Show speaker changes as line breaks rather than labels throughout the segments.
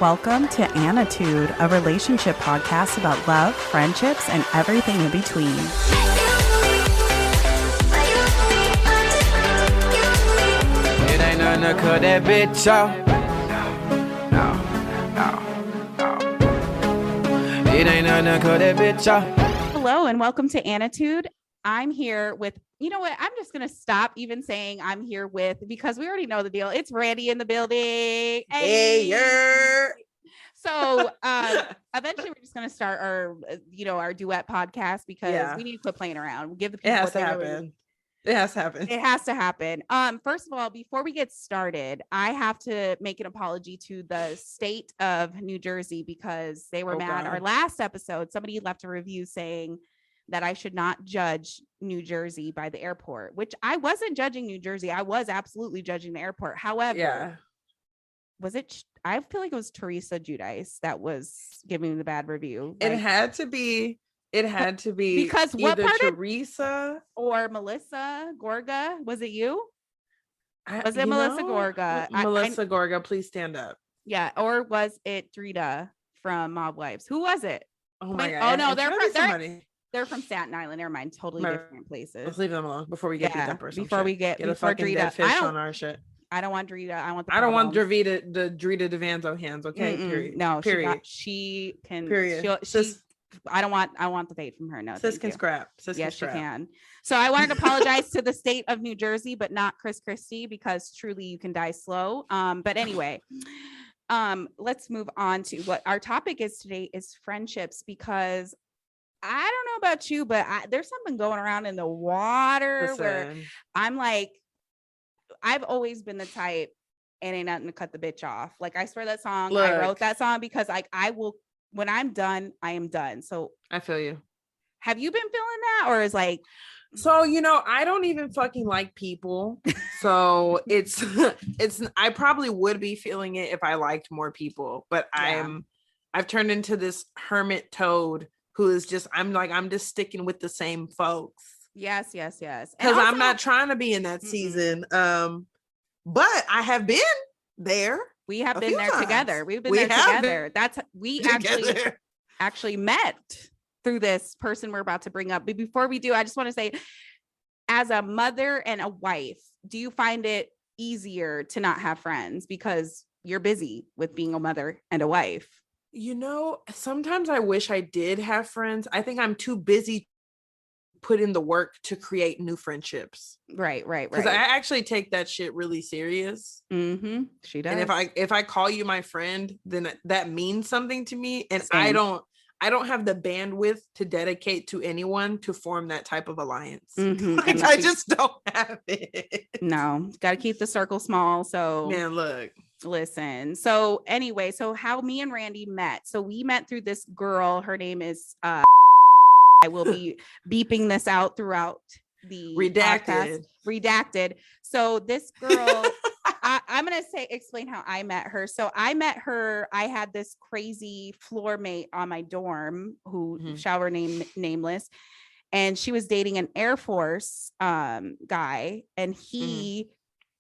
Welcome to Anitude, a relationship podcast about love, friendships, and everything in between.
It ain't nothing to cut that bitch off. No. It ain't nothing to cut that bitch off.
Hello and welcome to Anitude. I'm here with, you know what? I'm just going to stop even saying I'm here with, because we already know the deal. It's Randi in the building.
Hey.
So eventually we're just going to start our duet podcast because we need to quit playing around. Give the people
It has
what
to
they
happen.
really-
It has to happen.
It has to happen. First of all, before we get started, I have to make an apology to the state of New Jersey because they were mad.
God.
Our last episode, somebody left a review saying that I should not judge New Jersey by the airport, which I wasn't judging New Jersey. I was absolutely judging the airport. However, was it? I feel like it was Teresa Giudice that was giving the bad review.
It had to be.
Because what
either
part of-
Teresa
or Melissa Gorga. Was it you? Was it
you
Melissa
know,
Gorga?
Melissa Gorga, please stand up.
Yeah, or was it Drita from Mob Wives? Who was it?
Oh my
Wait,
god!
oh no,
It's gotta be somebody.
they're from Staten Island. Never mind, totally
Remember,
different places.
Let's leave them alone before we get beat up or some
before
shit.
we get
a
before
fucking
Drita.
dead fish on our shit.
I don't want Drita. I want the.
I don't want
problems.
the Drita Devanzo hands. Okay, period.
No,
period.
She can.
Period.
I want the fate from her. No,
Sis
thank
can
you.
scrap.
Yes, she can. So I wanted to apologize to the state of New Jersey, but not Chris Christie, because truly you can die slow. But anyway, let's move on to what our topic is today is friendships, because I don't know about you, but there's something going around in the water where I'm like, I've always been the type, and ain't nothing to cut the bitch off. Like, I swear that song, I wrote that song because like I will, when I'm done, I am done. So
I feel you.
Have you been feeling that? Or is like,
so, I don't even fucking like people. So it's I probably would be feeling it if I liked more people, but I've turned into this hermit toad who is just, I'm just sticking with the same folks.
Yes.
Because I'm not trying to be in that season. But I have been there.
We have been there together. We've been there together. We actually met through this person we're about to bring up. But before we do, I just want to say, as a mother and a wife, do you find it easier to not have friends because you're busy with being a mother and a wife?
Sometimes I wish I did have friends. I think I'm too busy put in the work to create new friendships.
Right.
Because I actually take that shit really serious.
She does.
And if I call you my friend, then that means something to me. And
Same.
I don't have the bandwidth to dedicate to anyone to form that type of alliance.
Like,
I just don't have it.
No, got to keep the circle small. So
man, look.
Listen. So anyway, so how me and Randi met. So we met through this girl. Her name is I will be beeping this out throughout the
redacted.
Redacted. So this girl, I'm gonna explain how I met her. So I met her. I had this crazy floor mate on my dorm who shall remain nameless, and she was dating an Air Force guy, and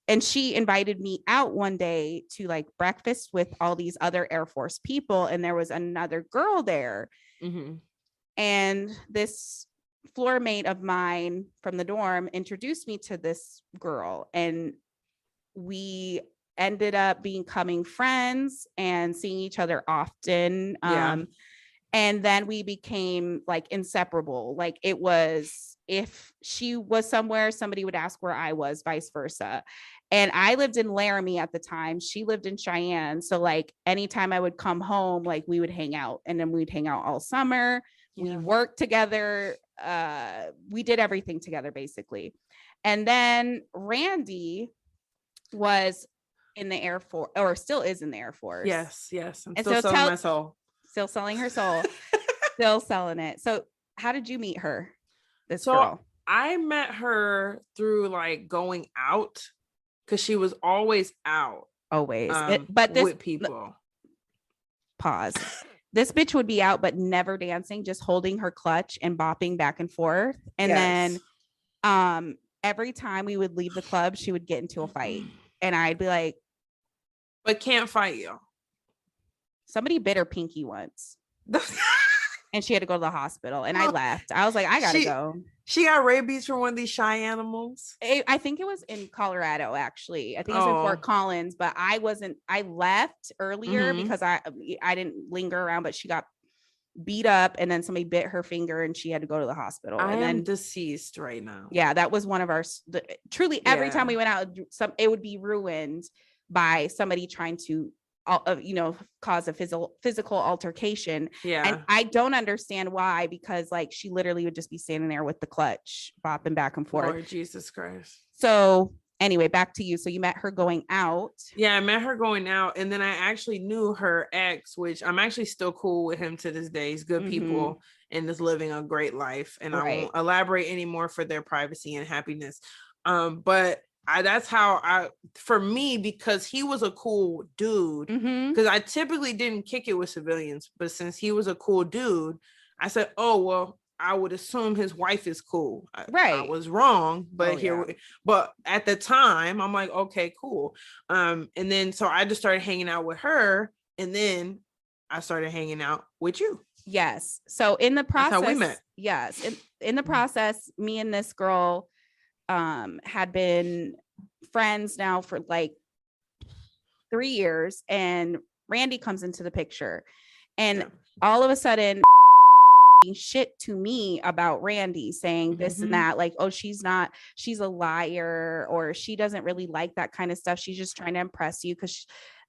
and she invited me out one day to like breakfast with all these other Air Force people, and there was another girl there. And this floor mate of mine from the dorm introduced me to this girl, and we ended up becoming friends and seeing each other often. And then we became like inseparable. Like, it was, if she was somewhere, somebody would ask where I was, vice versa. And I lived in Laramie at the time. She lived in Cheyenne. So like anytime I would come home, like we would hang out, and then we'd hang out all summer. We worked together. We did everything together basically. And then Randi was in the Air Force, or still is in the Air Force.
Yes. I'm
and
still selling my soul.
Still selling her soul. Still selling it. So how did you meet her? This girl.
I met her through like going out, because she was always out.
Always.
With people.
Pause. This bitch would be out, but never dancing, just holding her clutch and bopping back and forth. And then every time we would leave the club, she would get into a fight. And I'd be like,
but can't fight you.
somebody bit her pinky once. And she had to go to the hospital, and I left. I was like, I gotta go.
She got rabies from one of these shy animals.
I think it was in Colorado, actually. I think it was in Fort Collins, but I left earlier because I didn't linger around, but she got beat up, and then somebody bit her finger and she had to go to the hospital.
I
am
deceased right now.
Yeah, that was one of our truly every time we went out, it would be ruined by somebody trying to cause a physical altercation.
Yeah.
And I don't understand why, because like she literally would just be standing there with the clutch bopping back and forth.
Lord Jesus Christ.
So anyway, back to you. So you met her going out.
Yeah, I met her going out, and then I actually knew her ex, which I'm actually still cool with him to this day. He's good people and is living a great life. And I won't elaborate anymore for their privacy and happiness. But that's how for me, because he was a cool dude, because I typically didn't kick it with civilians, but since he was a cool dude, I said, oh, well, I would assume his wife is cool. I was wrong, but but at the time I'm like, okay, cool. And then, so I just started hanging out with her, and then I started hanging out with you.
Yes. So in the process,
that's how we met.
Yes. In the process, me and this girl had been friends now for like 3 years, and Randi comes into the picture, and all of a sudden shit to me about Randi, saying this and that, like, oh, she's a liar, or she doesn't really like that kind of stuff, she's just trying to impress you, because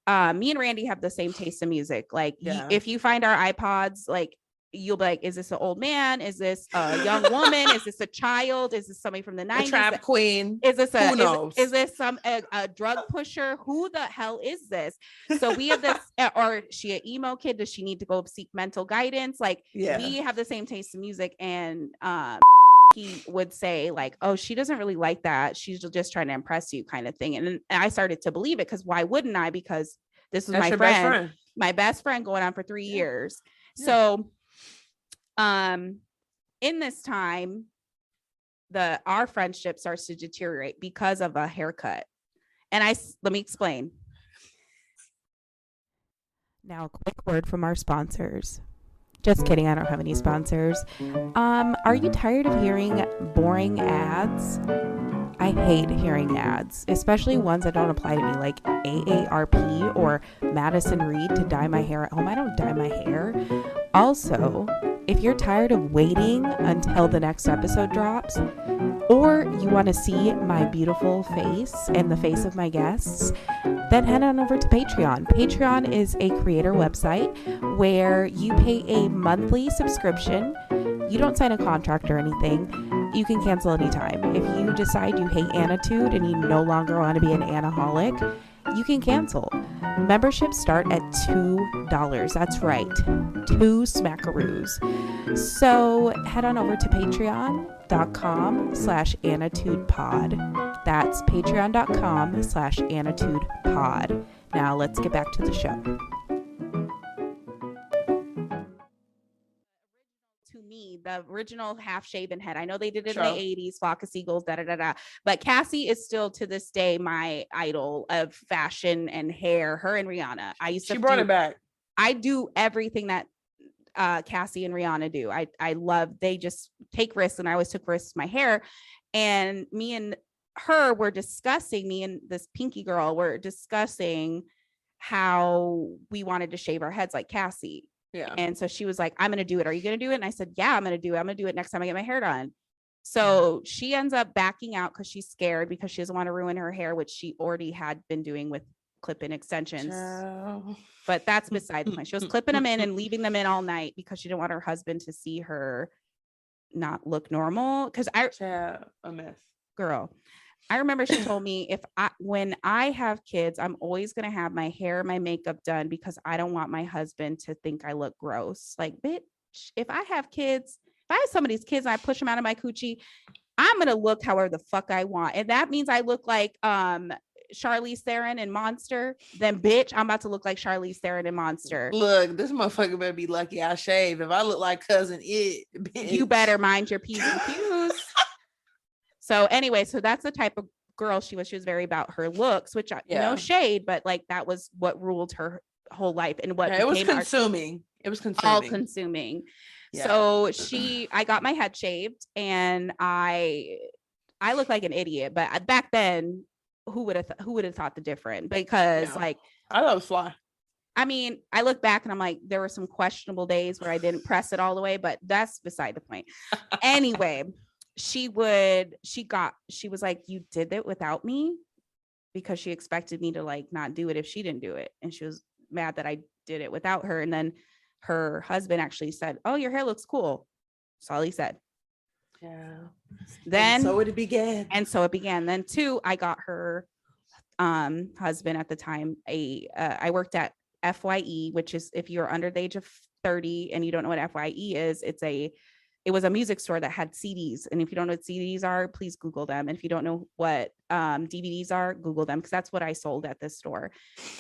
me and Randi have the same taste in music. Like, if you find our iPods, like, you'll be like, is this an old man? Is this a young woman? Is this a child? Is this somebody from the 90s?
A trap queen?
Is this who knows? Is this a drug pusher? Who the hell is this? So we have this, or is she an emo kid? Does she need to go seek mental guidance? Like, we have the same taste in music, and he would say like, oh, she doesn't really like that, she's just trying to impress you, kind of thing. And I started to believe it, because why wouldn't I? Because this was my best friend going on for 3 years. So in this time, our friendship starts to deteriorate because of a haircut. And let me explain. Now, a quick word from our sponsors. Just kidding, I don't have any sponsors. Are you tired of hearing boring ads? I hate hearing ads, especially ones that don't apply to me, like AARP or Madison Reed to dye my hair at home. I don't dye my hair. Also, if you're tired of waiting until the next episode drops, or you want to see my beautiful face and the face of my guests, then head on over to Patreon. Patreon is a creator website where you pay a monthly subscription. You don't sign a contract or anything. You can cancel anytime. If you decide you hate Anitude and you no longer want to be an anaholic, you can cancel. Memberships start at $2. That's right, 2 smackaroos. So head on over to patreon.com/anitudepod. That's patreon.com/anitudepod. Now let's get back to the show. To me, the original half-shaven head. I know they did it in the 80s, flock of seagulls, but Cassie is still to this day my idol of fashion and hair. Her and Rihanna. She brought
it back.
I do everything that Cassie and Rihanna do. I love, they just take risks, and I always took risks with my hair. And me and her were discussing, me and this pinky girl were discussing how we wanted to shave our heads like Cassie.
Yeah.
And so she was like, I'm going to do it. Are you going to do it? And I said, yeah, I'm going to do it. I'm going to do it next time I get my hair done. So she ends up backing out because she's scared, because she doesn't want to ruin her hair, which she already had been doing with clip-in extensions. But that's beside the point. She was clipping them in and leaving them in all night because she didn't want her husband to see her not look normal. Because
a mess.
Girl, I remember she told me, when I have kids, I'm always going to have my hair, my makeup done, because I don't want my husband to think I look gross. Like, bitch, if I have kids, if I have somebody's kids and I push them out of my coochie, I'm going to look however the fuck I want. And that means I look like Charlize Theron in Monster, then bitch, I'm about to look like Charlize Theron in Monster.
Look, this motherfucker better be lucky I shave. If I look like Cousin It, bitch.
You better mind your P's and Q's. So anyway, so that's the type of girl she was. She was very about her looks, which no shade, but like that was what ruled her whole life and what
it was
became
consuming. It was consuming.
all consuming.
Yeah.
So I got my head shaved and I look like an idiot, but back then who would have thought the different? Because like
I thought it was fly.
I mean, I look back and I'm like, there were some questionable days where I didn't press it all the way, but that's beside the point. Anyway, she was like, you did it without me, because she expected me to like not do it if she didn't do it. And she was mad that I did it without her. And then her husband actually said, oh, your hair looks cool. That's all he said.
Yeah.
Then
and so it began.
Then too, I got her husband at the time. I worked at FYE, which is, if you're under the age of 30 and you don't know what FYE is, it was a music store that had CDs. And if you don't know what CDs are, please Google them. And if you don't know what DVDs are, Google them, because that's what I sold at this store.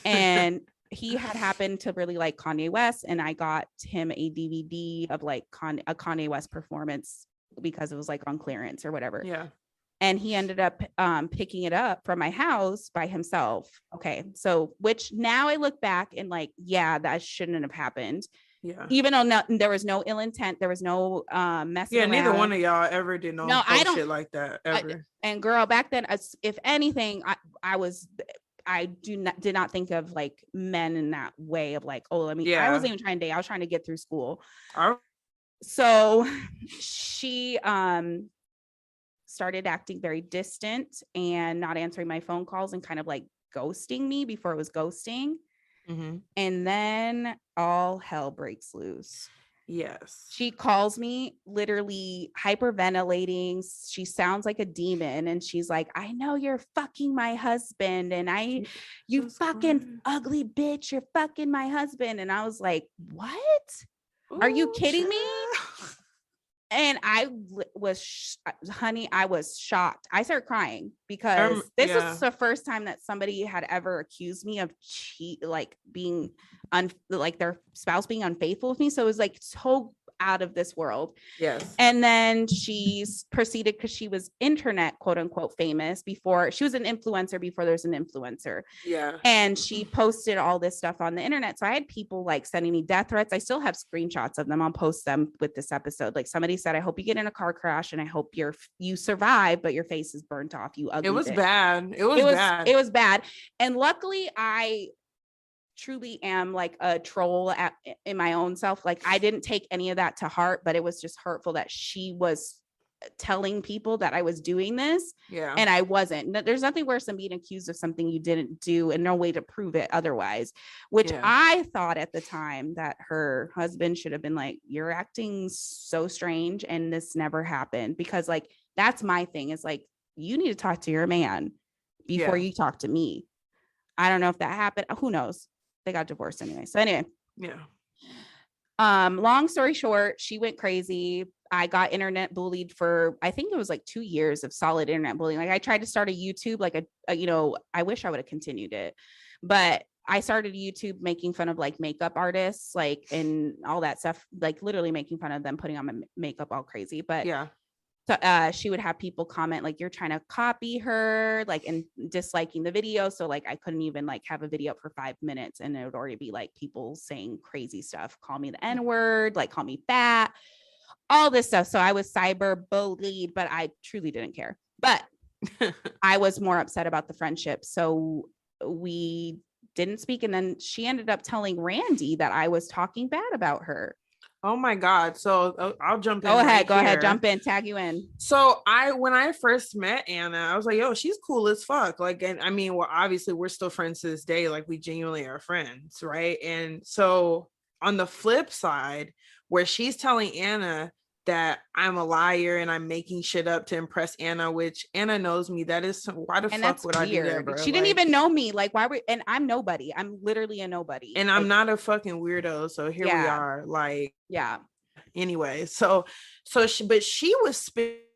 And he had happened to really like Kanye West, and I got him a DVD of like a Kanye West performance because it was like on clearance or whatever.
Yeah.
And he ended up picking it up from my house by himself. Okay. So, which now I look back and like, yeah, that shouldn't have happened.
Yeah.
Even though there was no ill intent, there was no messing around.
Neither one of y'all ever did no
I don't
shit like that ever.
And girl, back then, if anything, I did not think of like men in that way of like, oh, I wasn't even trying to date. I was trying to get through school. So she started acting very distant and not answering my phone calls and kind of like ghosting me before it was ghosting.
Mm-hmm.
And then all hell breaks loose.
Yes. She
calls me literally hyperventilating. She sounds like a demon. And she's like, I know you're fucking my husband. And you fucking ugly bitch. You're fucking my husband. And I was like, what? Are you kidding me? And I was, honey, I was shocked. I started crying because this was the first time that somebody had ever accused me of being like their spouse being unfaithful with me. So it was like so out of this world.
Yes.
And then she's proceeded, because she was internet quote unquote famous before. She was an influencer before there's an influencer.
Yeah.
And she posted all this stuff on the internet. So I had people like sending me death threats. I still have screenshots of them. I'll post them with this episode. Like somebody said, I hope you get in a car crash and I hope you survive, but your face is burnt off. You ugly.
It was
bitch.
bad. It was bad.
It was bad. And luckily I truly am like a troll in my own self. Like I didn't take any of that to heart, but it was just hurtful that she was telling people that I was doing this.
Yeah.
And I wasn't. There's nothing worse than being accused of something you didn't do and no way to prove it otherwise, which I thought at the time that her husband should have been like, you're acting so strange and this never happened, because like, that's my thing, is like, you need to talk to your man before you talk to me. I don't know if that happened. Who knows? They got divorced anyway. So anyway.
Yeah.
Long story short, she went crazy. I got internet bullied for, I think it was like 2 years of solid internet bullying. Like I tried to start a YouTube, like I wish I would have continued it, but I started YouTube making fun of like makeup artists, like, and all that stuff, like literally making fun of them, putting on my makeup all crazy. But
yeah.
So she would have people comment like, you're trying to copy her, like, and disliking the video. So like I couldn't even like have a video up for 5 minutes and it would already be like people saying crazy stuff, call me the N-word, like call me fat, all this stuff. So I was cyber bullied, but I truly didn't care. But I was more upset about the friendship. So we didn't speak. And then she ended up telling Randi that I was talking bad about her.
Oh my God. So I'll jump in.
Go ahead, jump in, tag you in.
So when I first met Anna, I was like, yo, she's cool as fuck. Like, and I mean, well, obviously we're still friends to this day. Like we genuinely are friends. Right. And so on the flip side, where she's telling Anna that I'm a liar and I'm making shit up to impress Anna, which Anna knows me. That is, why the fuck would I do that, bro?
She didn't even know me. Like, and I'm nobody. I'm literally a nobody.
And I'm not a fucking weirdo. So here we are. Like,
yeah.
Anyway, so she was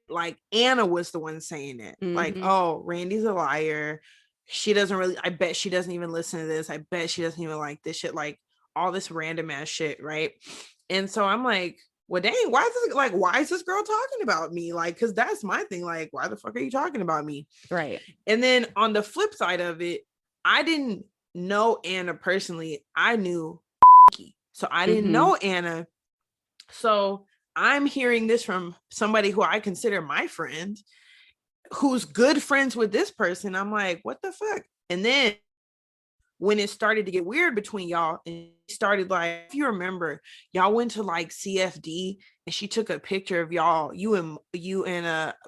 like Anna was the one saying it. Mm-hmm. Like, oh, Randi's a liar. She doesn't really, I bet she doesn't even listen to this. I bet she doesn't even like this shit. Like all this random ass shit. Right. And so I'm like, well, dang, why is this girl talking about me? Like, cause that's my thing. Like, why the fuck are you talking about me?
Right.
And then on the flip side of it, I didn't know Anna personally. I knew so I didn't know Anna. So I'm hearing this from somebody who I consider my friend, who's good friends with this person. I'm like, what the fuck? And then when it started to get weird between y'all, and started like, if you remember, y'all went to like CFD and she took a picture of y'all, you and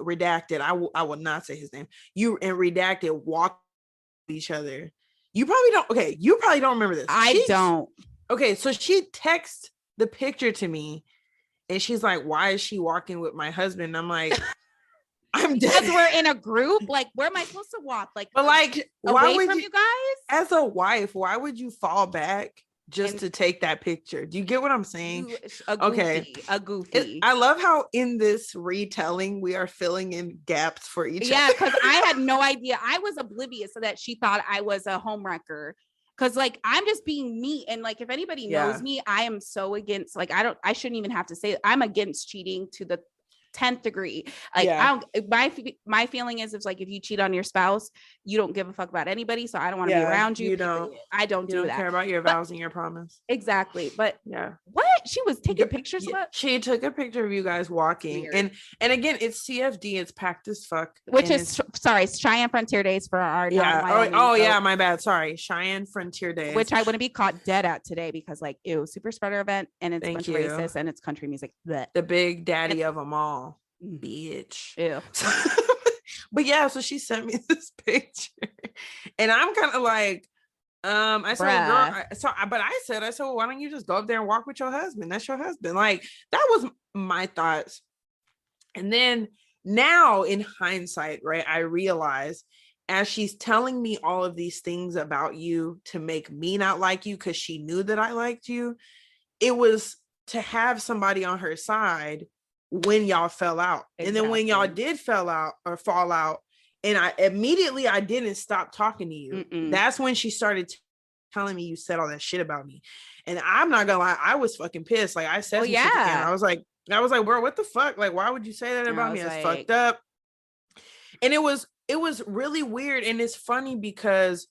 Redacted. I will not say his name. You and Redacted walk each other. You probably don't. Okay, you probably don't remember this.
I don't.
Okay, so she texts the picture to me, and she's like, "Why is she walking with my husband?" I'm like, "I'm dead."
Because we're in a group. Like, where am I supposed to walk? Like,
but like,
away from you guys?
As a wife, why would you fall back just to take that picture? Do you get what I'm saying?
A goofy.
I love how in this retelling we are filling in gaps for each other.
Yeah, because I had no idea. I was oblivious so that she thought I was a homewrecker. Because like I'm just being me, and like if anybody knows me, I am so against. Like I shouldn't even have to say it. I'm against cheating to the 10th degree. Like I don't. My feeling is, if you cheat on your spouse, you don't give a fuck about anybody. So I don't want to be around you. I don't do that.
Care about your vows and your promise.
Exactly. But what she was taking pictures of?
She took a picture of you guys walking, and again, it's CFD. It's packed as fuck.
Which is Cheyenne Frontier Days for our
my bad. Sorry, Cheyenne Frontier Days,
which I wouldn't be caught dead at today because super spreader event, and it's a bunch of racist and it's country music. Blech.
The big daddy of them all. Bitch.
Ew.
But so she sent me this picture, and I'm kind of like, I said, but I said, well, why don't you just go up there and walk with your husband? That's your husband. Like, that was my thoughts. And then now in hindsight, right, I realize as she's telling me all of these things about you to make me not like you because she knew that I liked you, it was to have somebody on her side when y'all fell out. Exactly. And then when y'all did fall out, and I didn't stop talking to you. That's when she started telling me you said all that shit about me. And I'm not gonna lie, I was fucking pissed. Like, I said, I was like, bro, what the fuck? Like, why would you say that about me? That's fucked up. And it was really weird. And it's funny because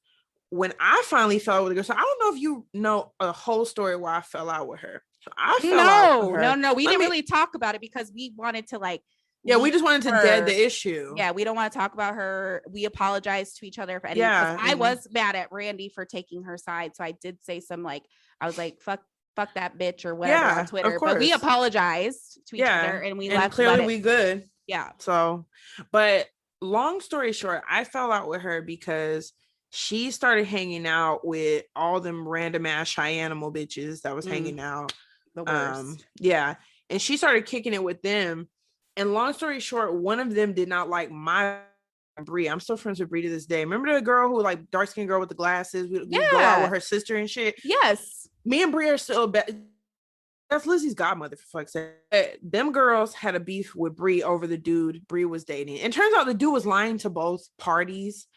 when I finally fell out with a girl, so I don't know if you know a whole story why I fell out with her. So I fell out with her.
No. We didn't really talk about it because we wanted to
we just wanted to dead the issue.
Yeah, we don't want to talk about her. We apologized to each other for anything. Yeah, I was mad at Randi for taking her side. So I did say some I was like, fuck that bitch or whatever on Twitter. But we apologized to each other and we left.
Clearly we good.
Yeah.
So, but long story short, I fell out with her because she started hanging out with all them random ass Cheyenne-animal bitches that was hanging out.
The worst.
And she started kicking it with them. And long story short, one of them did not like my Brie. I'm still friends with Brie to this day. Remember the girl who dark skinned girl with the glasses? We go out with her sister and shit.
Yes.
Me and Brie are still that's Lizzie's godmother, for fuck's sake. Them girls had a beef with Brie over the dude Brie was dating. And turns out the dude was lying to both parties,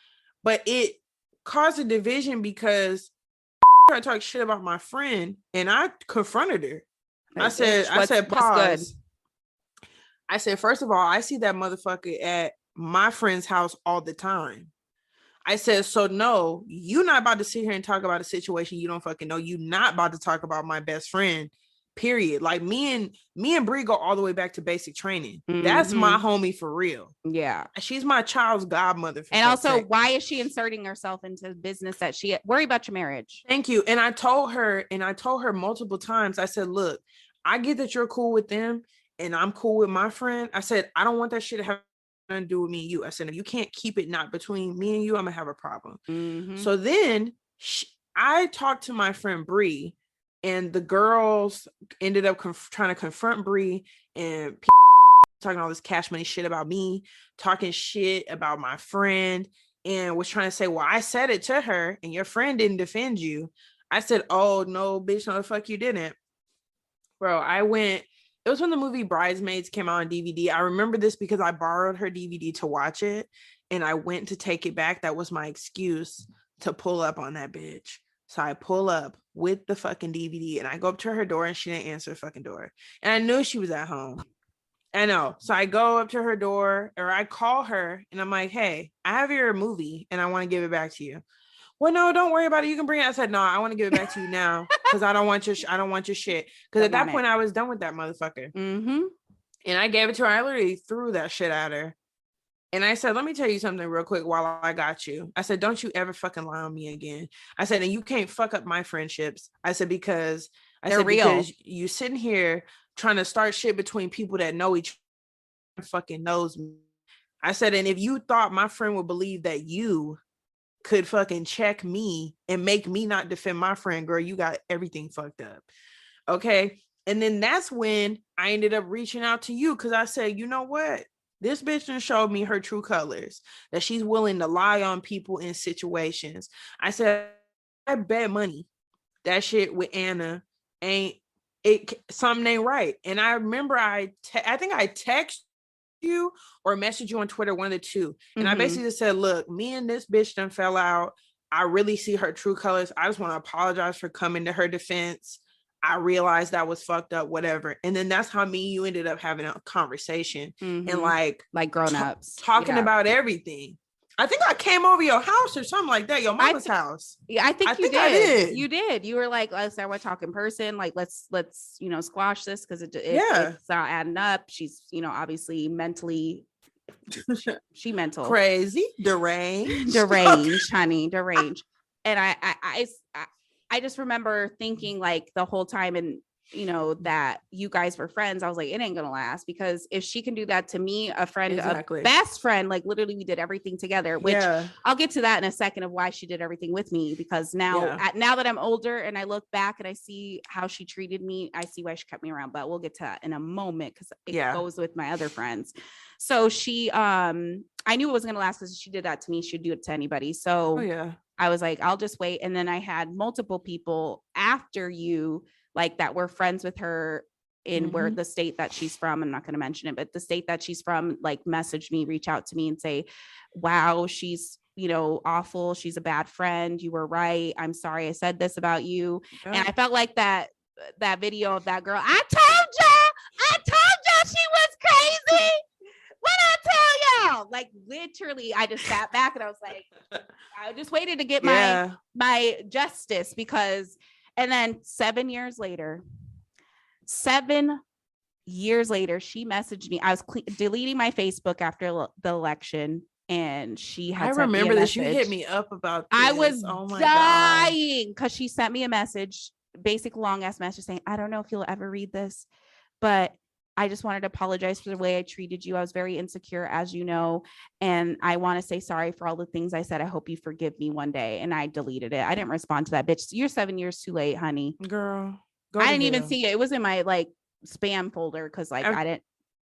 but it caused a division because I talked shit about my friend and I confronted her. I said, pause. I said, first of all, I see that motherfucker at my friend's house all the time. I said, so no, you're not about to sit here and talk about a situation you don't fucking know. You're not about to talk about my best friend, period. Like me and Brie go all the way back to basic training. That's my homie for real.
Yeah.
She's my child's godmother.
And also, why is she inserting herself into business that worry about your marriage?
Thank you. And I told her multiple times, I said, look, I get that you're cool with them and I'm cool with my friend. I said, I don't want that shit to have nothing to do with me and you. I said, if you can't keep it not between me and you, I'm gonna have a problem. So then I talked to my friend Brie, and the girls ended up trying to confront Brie and talking all this cash money shit about me, talking shit about my friend, and was trying to say, well, I said it to her and your friend didn't defend you. I said, oh no, bitch, no the fuck you didn't. Bro, it was when the movie Bridesmaids came out on DVD. I remember this because I borrowed her DVD to watch it and I went to take it back. That was my excuse to pull up on that bitch. So I pull up with the fucking DVD and I go up to her door and she didn't answer the fucking door. And I knew she was at home. I know. So I go up to her door or I call her and I'm like, hey, I have your movie and I want to give it back to you. well, no, don't worry about it. You can bring it. I said, no, I want to give it back to you now because I don't want your shit. Because at that point, I was done with that motherfucker.
Mm-hmm.
And I gave it to her. I literally threw that shit at her. And I said, let me tell you something real quick while I got you. I said, don't you ever fucking lie on me again. I said, and you can't fuck up my friendships. I said, because because you sitting here trying to start shit between people that know each other, fucking knows me. I said, and if you thought my friend would believe that you could fucking check me and make me not defend my friend, girl, you got everything fucked up. Okay. And then that's when I ended up reaching out to you because I said, you know what? This bitch done showed me her true colors, that she's willing to lie on people in situations. I said, I bet money that shit with Anna something ain't right. And I remember I think I texted you or messaged you on Twitter, one of the two. And I basically just said, look, me and this bitch done fell out. I really see her true colors. I just want to apologize for coming to her defense. I realized that was fucked up, whatever. And then that's how me and you ended up having a conversation and like
grown-ups
talking about everything. I think I came over your house or something like that, your mama's house.
Yeah, I think you did. You did. You were like, let's talk in person. Like, let's squash this because it's not adding up. She's obviously mentally she mental
crazy, deranged,
honey, deranged. And I just remember thinking like the whole time, and that you guys were friends. I was like, it ain't gonna last, because if she can do that to me, a friend, a best friend, like literally we did everything together, which I'll get to that in a second of why she did everything with me, because now that I'm older and I look back and I see how she treated me, I see why she kept me around, but we'll get to that in a moment because it goes with my other friends. So she, I knew it wasn't gonna last because she did that to me. She'd do it to anybody. So I was like, I'll just wait. And then I had multiple people after you, like, that were friends with her in where the state that she's from. I'm not going to mention it, but the state that she's from, like, message me, reach out to me and say, wow, she's, awful. She's a bad friend. You were right. I'm sorry I said this about you. And I felt like that video of that girl. I told y'all she was crazy. What I tell y'all? Like, literally, I just sat back and I was like, I just waited to get my justice, because, and then 7 years later, she messaged me. I was deleting my Facebook after the election, and she had.
I remember this. You hit me up about this.
I was dying because she sent me a message, basic long ass message saying, I don't know if you'll ever read this, but I just wanted to apologize for the way I treated you. I was very insecure, as you know, and I want to say sorry for all the things I said. I hope you forgive me one day. And I deleted it. I didn't respond to that bitch. You're 7 years too late, honey.
Girl,
I didn't even see it. It was in my spam folder because I didn't.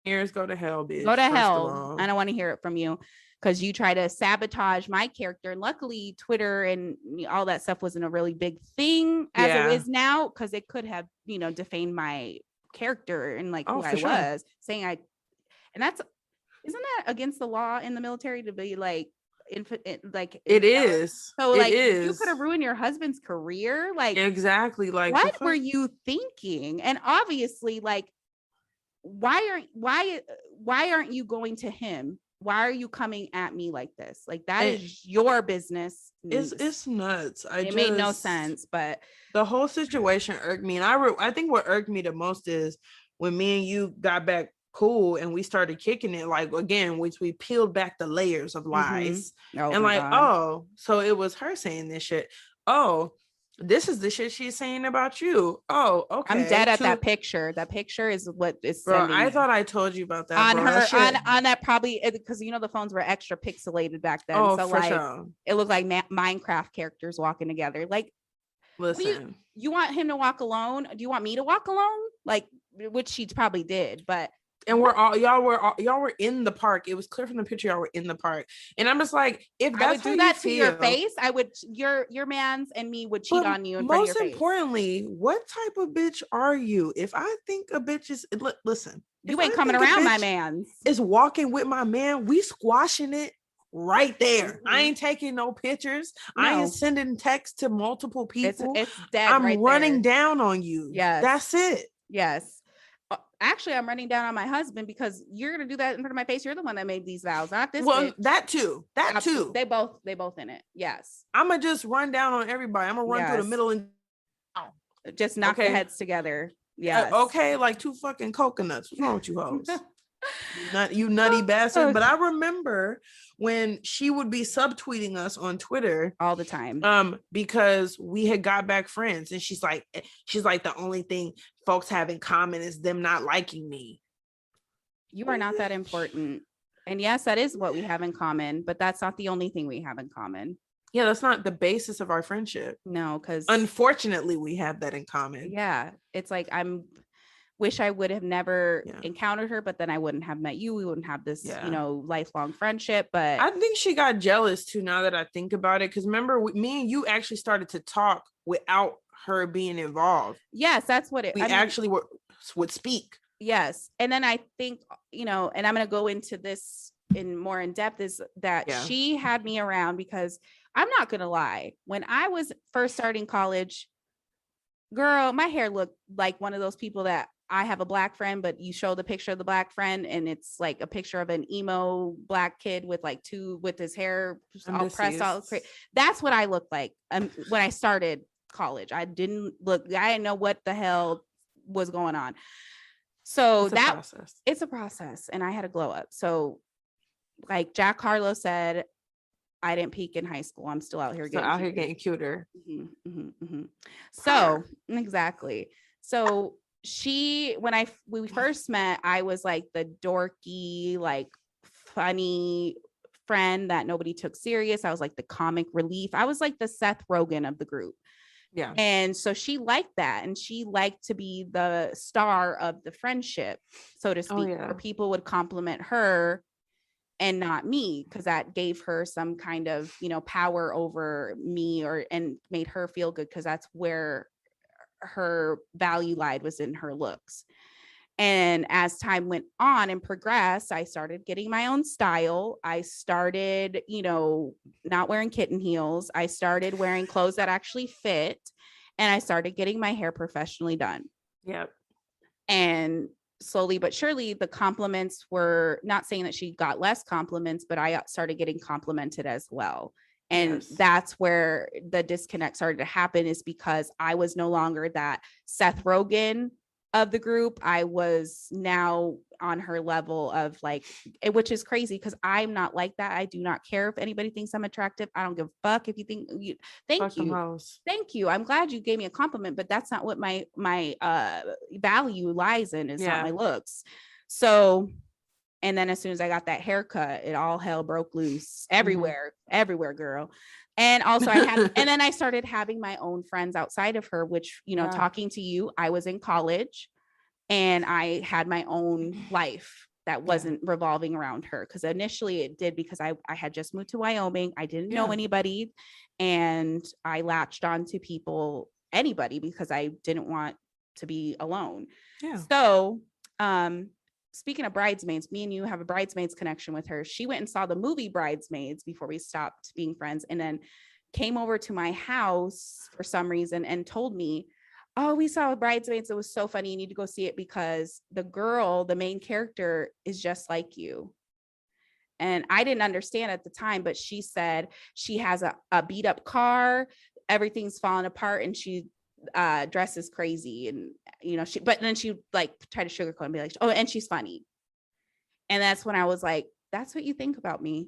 Years go to hell, bitch.
Go to hell. I don't want to hear it from you because you try to sabotage my character. And luckily, Twitter and all that stuff wasn't a really big thing as it is now, because it could have, defamed my character and who I was saying and that's, isn't that against the law in the military to be it
is.
So you could have ruined your husband's career.
Exactly.
What were you thinking? And obviously, why aren't you going to him? Why are you coming at me like this? That is your business.
It's nuts.
It made no sense, but
the whole situation irked me. And I think what irked me the most is when me and you got back cool and we started kicking it, again, which we peeled back the layers of lies. So it was her saying this shit. Oh, this is the shit she's saying about you. Oh, okay.
I'm dead at that picture. That picture is what is
bro. I thought I told you about that
on her on that, probably because the phones were extra pixelated back then.
Oh, so for sure.
It looked like Minecraft characters walking together.
Listen,
you want him to walk alone? Do you want me to walk alone? Which she probably did, but.
And y'all were in the park. It was clear from the picture y'all were in the park. And I'm just like, if that's
I would do that to your face, I would. Your man's and me would cheat on you.
Most importantly, what type of bitch are you? If I think a bitch is listen,
you ain't coming around my man's.
Is walking with my man. We squashing it right there. I ain't taking no pictures. No. I ain't sending texts to multiple people.
It's dead.
I'm running down on you.
Yes,
that's it.
Yes. actually, I'm running down on my husband because you're going to do that in front of my face. You're the one that made these vows, not this
Well,
bitch.
that too.
They both in it. Yes.
I'm going to just run down on everybody. I'm going to run through the middle and
just knock the heads together. Yes.
Okay, like 2 fucking coconuts. What's wrong with you hoes? You nutty bastard. But I remember when she would be subtweeting us on Twitter
all the time,
because we had got back friends, and she's like the only thing folks have in common is them not liking me.
You are not that important. And yes, that is what we have in common, but that's not the only thing we have in common.
Yeah, that's not the basis of our friendship.
No, because
unfortunately we have that in common.
Yeah, it's like wish I would have never encountered her, but then I wouldn't have met you. We wouldn't have this, lifelong friendship. But
I think she got jealous too, now that I think about it. Because remember, me and you actually started to talk without her being involved.
Yes, that's what
we actually would speak.
Yes. And then I think, and I'm going to go into this more in depth, is that she had me around because I'm not going to lie. When I was first starting college, girl, my hair looked like one of those people that I have a black friend, but you show the picture of the black friend and it's like a picture of an emo black kid with with his hair all pressed all crazy. That's what I looked like when I started college. I didn't know what the hell was going on. So it's a process, and I had a glow up. So like Jack Harlow said, I didn't peak in high school. I'm still out here getting
cuter.
So exactly. So when we first met, I was like the dorky, like funny friend that nobody took serious. I was like the comic relief. I was like the Seth Rogen of the group.
Yeah.
And so she liked that, and she liked to be the star of the friendship, so to speak, where people would compliment her and not me, because that gave her some kind of, power over me and made her feel good, because that's where her value lied, was in her looks. And as time went on and progressed, I started getting my own style. I started, not wearing kitten heels. I started wearing clothes that actually fit, and I started getting my hair professionally done.
Yep.
And slowly but surely, the compliments were, not saying that she got less compliments, but I started getting complimented as well. And that's where the disconnect started to happen, is because I was no longer that Seth Rogen of the group. I was now on her level of which is crazy, because I'm not like that. I do not care if anybody thinks I'm attractive. I don't give a fuck if you think thank you. I'm glad you gave me a compliment, but that's not what my value lies in. It's not my looks. So, and then as soon as I got that haircut, it all hell broke loose everywhere, girl. And also and then I started having my own friends outside of her, which, talking to you, I was in college and I had my own life that wasn't revolving around her. Because initially it did, because I had just moved to Wyoming. I didn't know anybody, and I latched on to anybody, because I didn't want to be alone. Yeah. So, speaking of bridesmaids, me and you have a bridesmaids connection with her. She went and saw the movie Bridesmaids before we stopped being friends, and then came over to my house for some reason and told me, oh, we saw Bridesmaids. It was so funny. You need to go see it, because the main character, is just like you. And I didn't understand at the time, but she said she has a beat up car, everything's falling apart, and she dresses crazy, and but then she try to sugarcoat and be like, oh, and she's funny. And that's when I was like, that's what you think about me.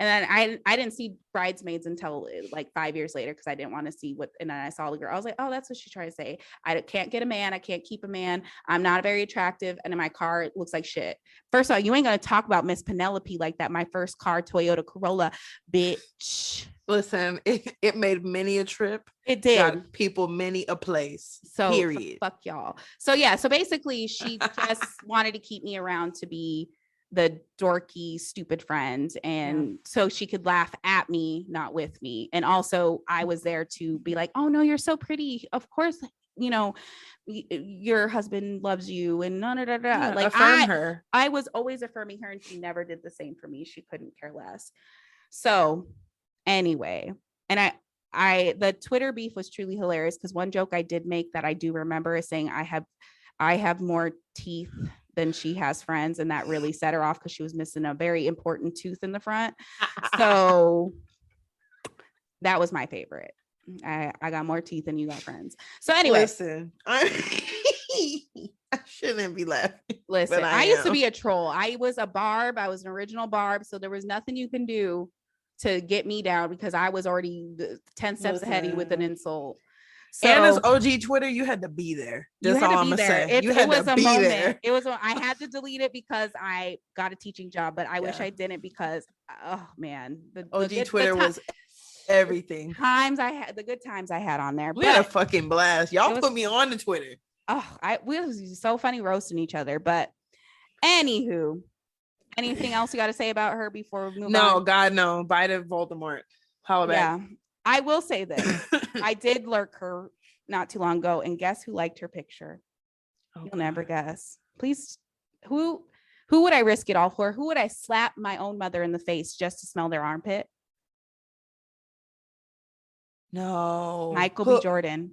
And then I didn't see Bridesmaids until 5 years later, because I didn't want to see and then I saw the girl. I was like, oh, that's what she's trying to say. I can't get a man. I can't keep a man. I'm not very attractive. And in my car, it looks like shit. First of all, you ain't going to talk about Miss Penelope like that. My first car, Toyota Corolla, bitch.
Listen, it made many a trip.
It did.
Got people many a place. So period.
Fuck y'all. So yeah. So basically she just wanted to keep me around to be the dorky, stupid friend. And so she could laugh at me, not with me. And also I was there to be like, oh no, you're so pretty. Of course, your husband loves you, and
affirm her.
I was always affirming her, and she never did the same for me. She couldn't care less. So anyway, and the Twitter beef was truly hilarious, because one joke I did make that I do remember is saying I have I have more teeth than she has friends, and that really set her off because she was missing a very important tooth in the front. So that was my favorite. I got more teeth than you got friends. So anyway,
listen, I shouldn't be laughing.
Listen, I used to be a troll. I was a Barb. I was an original Barb. So there was nothing you can do to get me down because I was already 10 steps ahead of you with an insult. So,
and as OG Twitter, you had to be there. That's all I'm gonna say.
It was a moment. It was. I had to delete it because I got a teaching job, but I wish I didn't because, oh man,
the OG Twitter was everything.
The good times I had on there.
We had a fucking blast. Y'all put me on the Twitter.
Oh, we was so funny roasting each other. But anywho, anything else you got to say about her before we move on? No,
God, no. Bye to Voldemort. Holla back. Yeah,
I will say this. I did lurk her not too long ago, and guess who liked her picture? You'll never guess. Please, who would I risk it all for? Who would I slap my own mother in the face just to smell their armpit?
No.
Michael B. Jordan.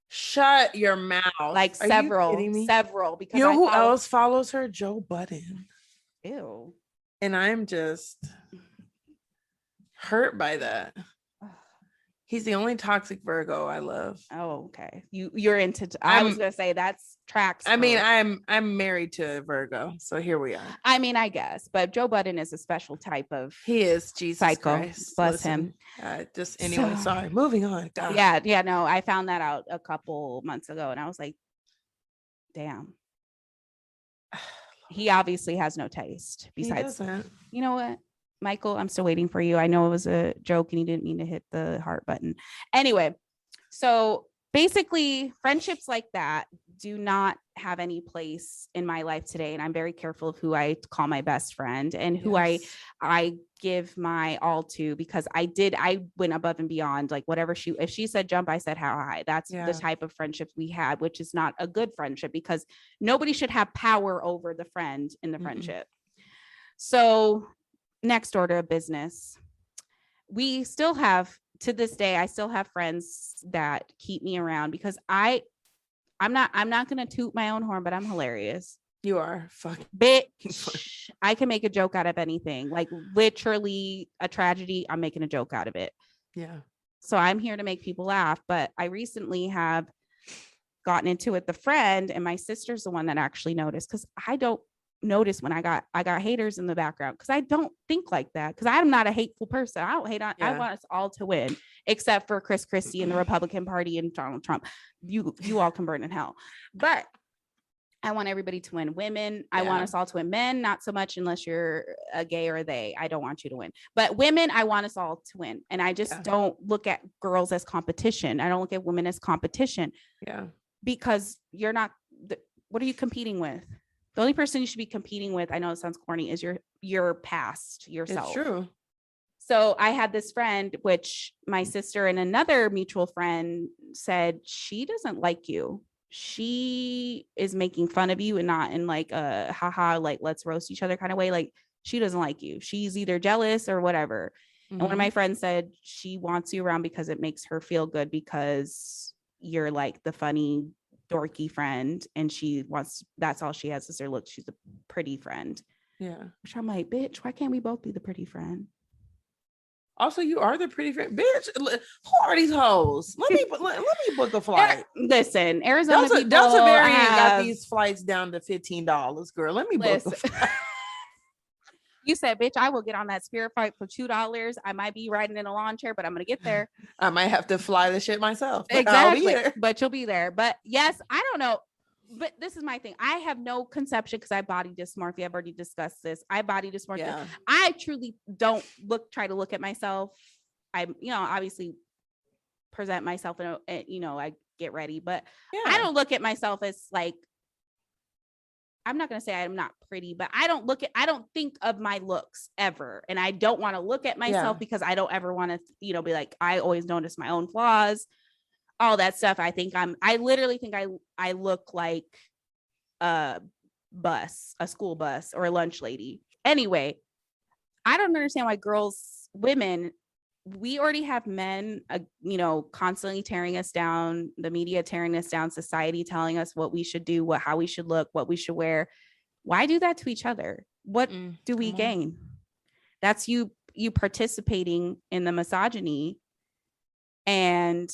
Shut your mouth.
Like several. Because
you know who else follows her? Joe Budden.
Ew.
And I'm just hurt by that. He's the only toxic Virgo I love.
Oh, okay. You're into. I was gonna say that's tracks.
I mean, I'm married to a Virgo, so here we are.
I mean, I guess, but Joe Budden is a special type of.
He is Jesus
psycho.
Christ.
Bless him.
Just anyway. Sorry. Moving on. God.
Yeah. No, I found that out a couple months ago, and I was like, damn. He obviously has no taste. Besides, you know what? Michael, I'm still waiting for you. I know it was a joke and you didn't mean to hit the heart button. Anyway, so basically friendships like that do not have any place in my life today. And I'm very careful of who I call my best friend and who I give my all to, because I went above and beyond, like whatever if she said jump, I said how high. That's the type of friendship we had, which is not a good friendship because nobody should have power over the friend in the friendship. So next order of business, we still have, to this day, I still have friends that keep me around because I'm not gonna toot my own horn, but I'm hilarious.
You are fucking
bitch. I can make a joke out of anything, like literally a tragedy. I'm making a joke out of it.
Yeah. So
I'm here to make people laugh, but I recently have gotten into it with the friend, and my sister's the one that actually noticed, because I don't notice when I got haters in the background, because I don't think like that, because I'm not a hateful person. I don't hate on. I want us all to win, except for Chris Christie and the Republican Party and Donald Trump. You all can burn in hell, but I want everybody to win. Women, I want us all to win. Men, not so much unless you're a gay or a they. I don't want you to win. But women, I want us all to win. And I just don't look at girls as competition. I don't look at women as competition.
Yeah.
Because you're not, what are you competing with? The only person you should be competing with, I know it sounds corny, is your past, yourself.
It's true.
So I had this friend, which my sister and another mutual friend said, she doesn't like you. She is making fun of you, and not in like a haha, like let's roast each other kind of way. Like, she doesn't like you. She's either jealous or whatever. And one of my friends said she wants you around because it makes her feel good, because you're like the funny, dorky friend, and that's all she has is her look. She's a pretty friend.
Yeah.
Which I'm like, bitch, why can't we both be the pretty friend?
Also, you are the pretty friend, bitch. Who are these hoes? Let me book a flight.
Listen, Arizona
Delta variant got these flights down to $15, girl. Let me book a flight.
You said, bitch, I will get on that Spirit flight for $2. I might be riding in a lawn chair, but I'm gonna get there.
I might have to fly the shit myself.
Exactly, but you'll be there. But yes, I don't know. But this is my thing. I have no conception, because I have body dysmorphia. I've already discussed this. I have body dysmorphia. Yeah. I truly don't try to look at myself. I, obviously present myself in I get ready, but I don't look at myself as like, I'm not going to say I'm not pretty, but I don't think of my looks ever. And I don't want to look at myself because I don't ever want to, be like, I always notice my own flaws, all that stuff. I literally think I look like a school bus or a lunch lady. Anyway, I don't understand why women we already have men, constantly tearing us down, the media tearing us down, society telling us what we should do, how we should look, what we should wear. Why do that to each other? What do we gain? That's you participating in the misogyny and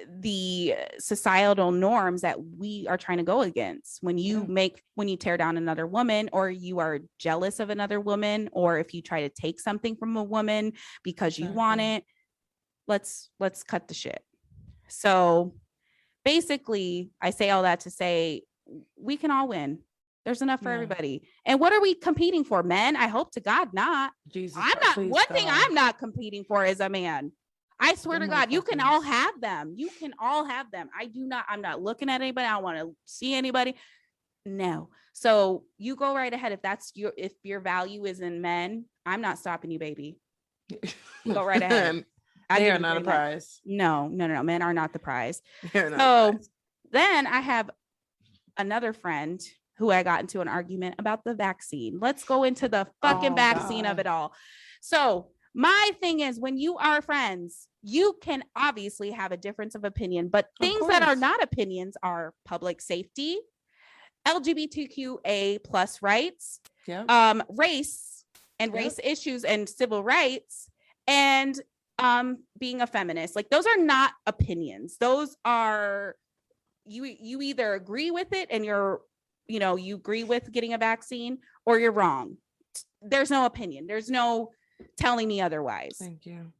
the societal norms that we are trying to go against. When you tear down another woman, or you are jealous of another woman, or if you try to take something from a woman because you want it, let's cut the shit. So basically, I say all that to say we can all win. There's enough for everybody. And what are we competing for? Men? I hope to God not. One thing I'm not competing for is a man. I swear to God, you can all have them. You can all have them. I'm not looking at anybody. I don't want to see anybody. No. So you go right ahead. If your value is in men, I'm not stopping you, baby. You go right ahead.
They are not a prize.
No. Men are not the prize.
Then
I have another friend who I got into an argument about the vaccine. Let's go into the fucking vaccine of it all. So my thing is, when you are friends, you can obviously have a difference of opinion, but things that are not opinions are public safety, LGBTQA plus rights, race and race issues and civil rights, and being a feminist. Like, those are not opinions. Those are, you either agree with it and you agree with getting a vaccine, or you're wrong. There's no opinion. There's no telling me otherwise.
Thank you.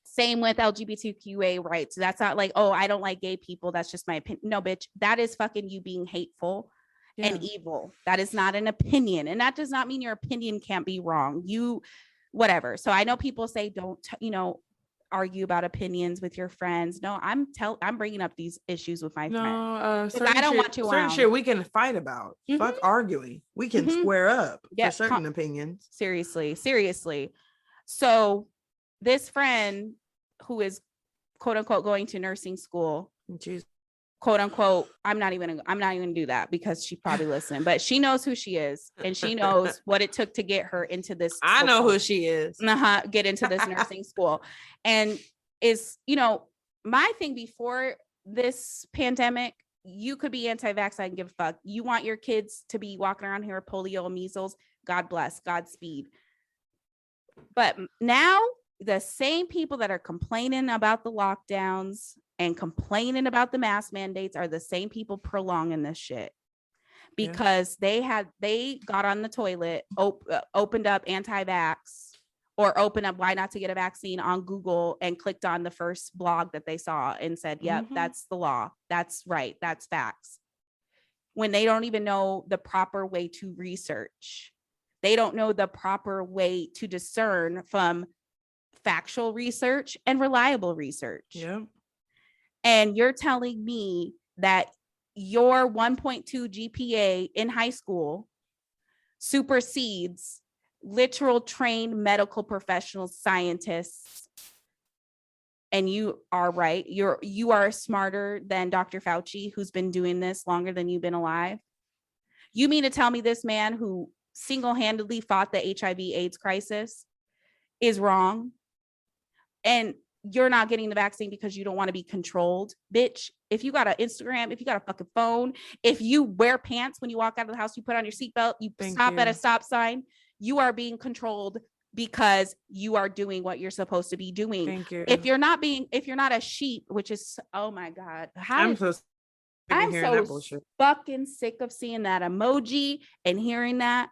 Same with LGBTQA rights. That's not like, oh, I don't like gay people, that's just my opinion. No, bitch, that is fucking you being hateful and evil. That is not an opinion. And that does not mean your opinion can't be wrong. Whatever. So I know people say, don't, argue about opinions with your friends. No, I'm bringing up these issues with my friends. I don't want to.
Certain shit we can fight about. Fuck arguing. We can square up for certain opinions.
Seriously. So this friend who is quote unquote going to nursing school, quote unquote, I'm not even gonna do that because she probably listening, but she knows who she is and she knows what it took to get her into this.
I know who she is.
Get into this nursing school. And is, my thing before this pandemic, you could be anti-vax, I can give a fuck. You want your kids to be walking around here with polio, measles, God bless, Godspeed. But now the same people that are complaining about the lockdowns and complaining about the mask mandates are the same people prolonging this shit, because they got on the toilet, opened up anti-vax, or opened up why not to get a vaccine on Google and clicked on the first blog that they saw and said, yep, that's the law. That's right. That's facts. When they don't even know the proper way to research. They don't know the proper way to discern from factual research and reliable research.
Yeah.
And you're telling me that your 1.2 GPA in high school supersedes literal trained medical professionals, scientists, and you are right. You are smarter than Dr. Fauci, who's been doing this longer than you've been alive. You mean to tell me this man who single-handedly fought the HIV/AIDS crisis is wrong? And you're not getting the vaccine because you don't want to be controlled? Bitch, if you got an Instagram, if you got a fucking phone, if you wear pants when you walk out of the house, you put on your seatbelt, you stop at a stop sign, you are being controlled because you are doing what you're supposed to be doing.
Thank you.
If you're not a sheep, which is, oh my God. I'm so fucking sick of seeing that emoji and hearing that.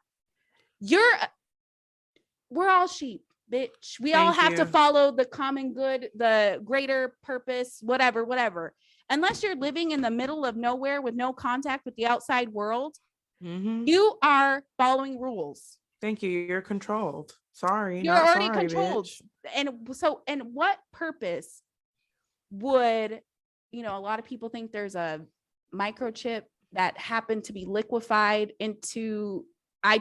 We're all sheep, bitch. We all have to follow the common good, the greater purpose, whatever. Unless you're living in the middle of nowhere with no contact with the outside world, you are following rules.
Thank you. You're controlled. Sorry.
You're already controlled. Bitch. And what purpose would, a lot of people think there's a microchip that happened to be liquefied into, I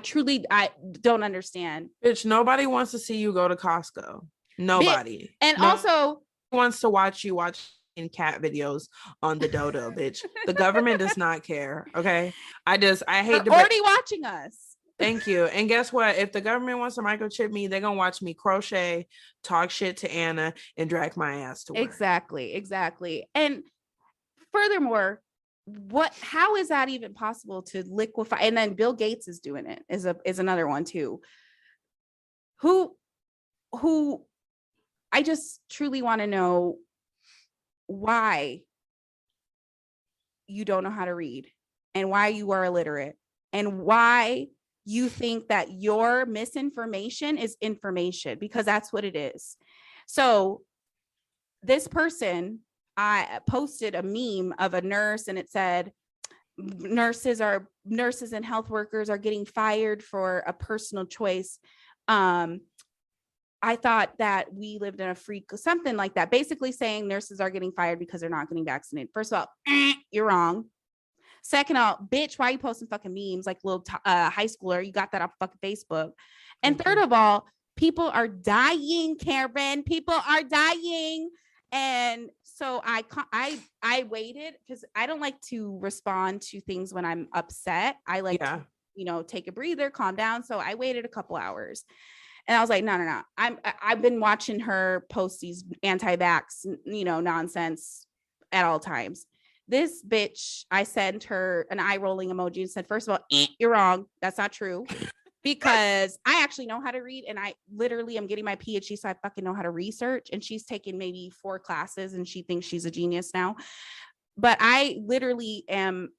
don't understand.
Bitch, nobody wants to see you go to Costco. Nobody.
And also
wants to watch you watching cat videos on the dodo, bitch. The government does not care. Okay. I hate
already watching us.
Thank you. And guess what? If the government wants to microchip me, they're gonna watch me crochet, talk shit to Anna, and drag my ass to work.
Exactly. And furthermore, how is that even possible to liquefy? And then Bill Gates is doing it, is another one too. Who I just truly want to know why you don't know how to read and why you are illiterate and why you think that your misinformation is information, because that's what it is. So this person, I posted a meme of a nurse and it said, nurses and health workers are getting fired for a personal choice. I thought that we lived in a freak, something like that, basically saying nurses are getting fired because they're not getting vaccinated. First of all, you're wrong. Second of all, bitch, why are you posting fucking memes like little high schooler? You got that off fucking Facebook. And third of all, people are dying, Karen. People are dying. And so I waited because I don't like to respond to things when I'm upset. I like to, take a breather, calm down. So I waited a couple hours. And I was like, no. I've been watching her post these anti-vax, nonsense at all times. This bitch, I sent her an eye rolling emoji and said, first of all, you're wrong. That's not true. Because I actually know how to read and I literally am getting my PhD. So I fucking know how to research. And she's taken maybe 4 classes and she thinks she's a genius now. But I literally am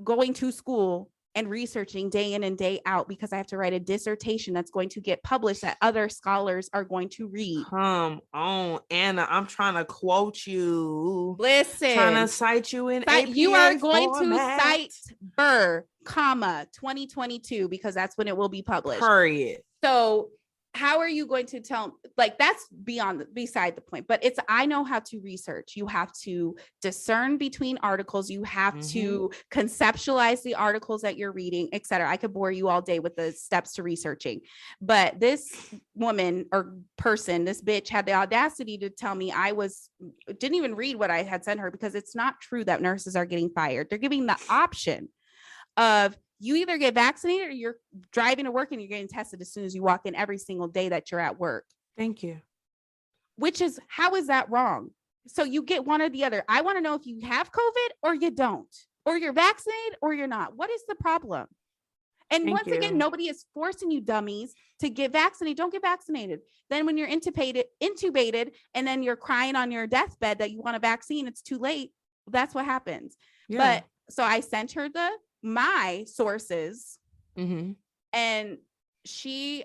going to school and researching day in and day out because I have to write a dissertation that's going to get published that other scholars are going to read.
Come on, Anna. I'm trying to quote you.
Listen.
Trying to cite you in APA
you are going
format.
to cite Burr, 2022, because that's when it will be published.
Period.
So how are you going to tell, like, that's beside the point, but I know how to research. You have to discern between articles. You have to conceptualize the articles that you're reading, etc. I could bore you all day with the steps to researching, but this woman or person, this bitch had the audacity to tell me didn't even read what I had sent her, because it's not true that nurses are getting fired. They're giving the option of you either get vaccinated or you're driving to work and you're getting tested as soon as you walk in every single day that you're at work.
Thank you.
How is that wrong? So you get one or the other. I want to know if you have COVID or you don't, or you're vaccinated or you're not. What is the problem? And once again, nobody is forcing you dummies to get vaccinated. Don't get vaccinated. Then when you're intubated and then you're crying on your deathbed that you want a vaccine, it's too late. That's what happens. Yeah. But so I sent her my sources, and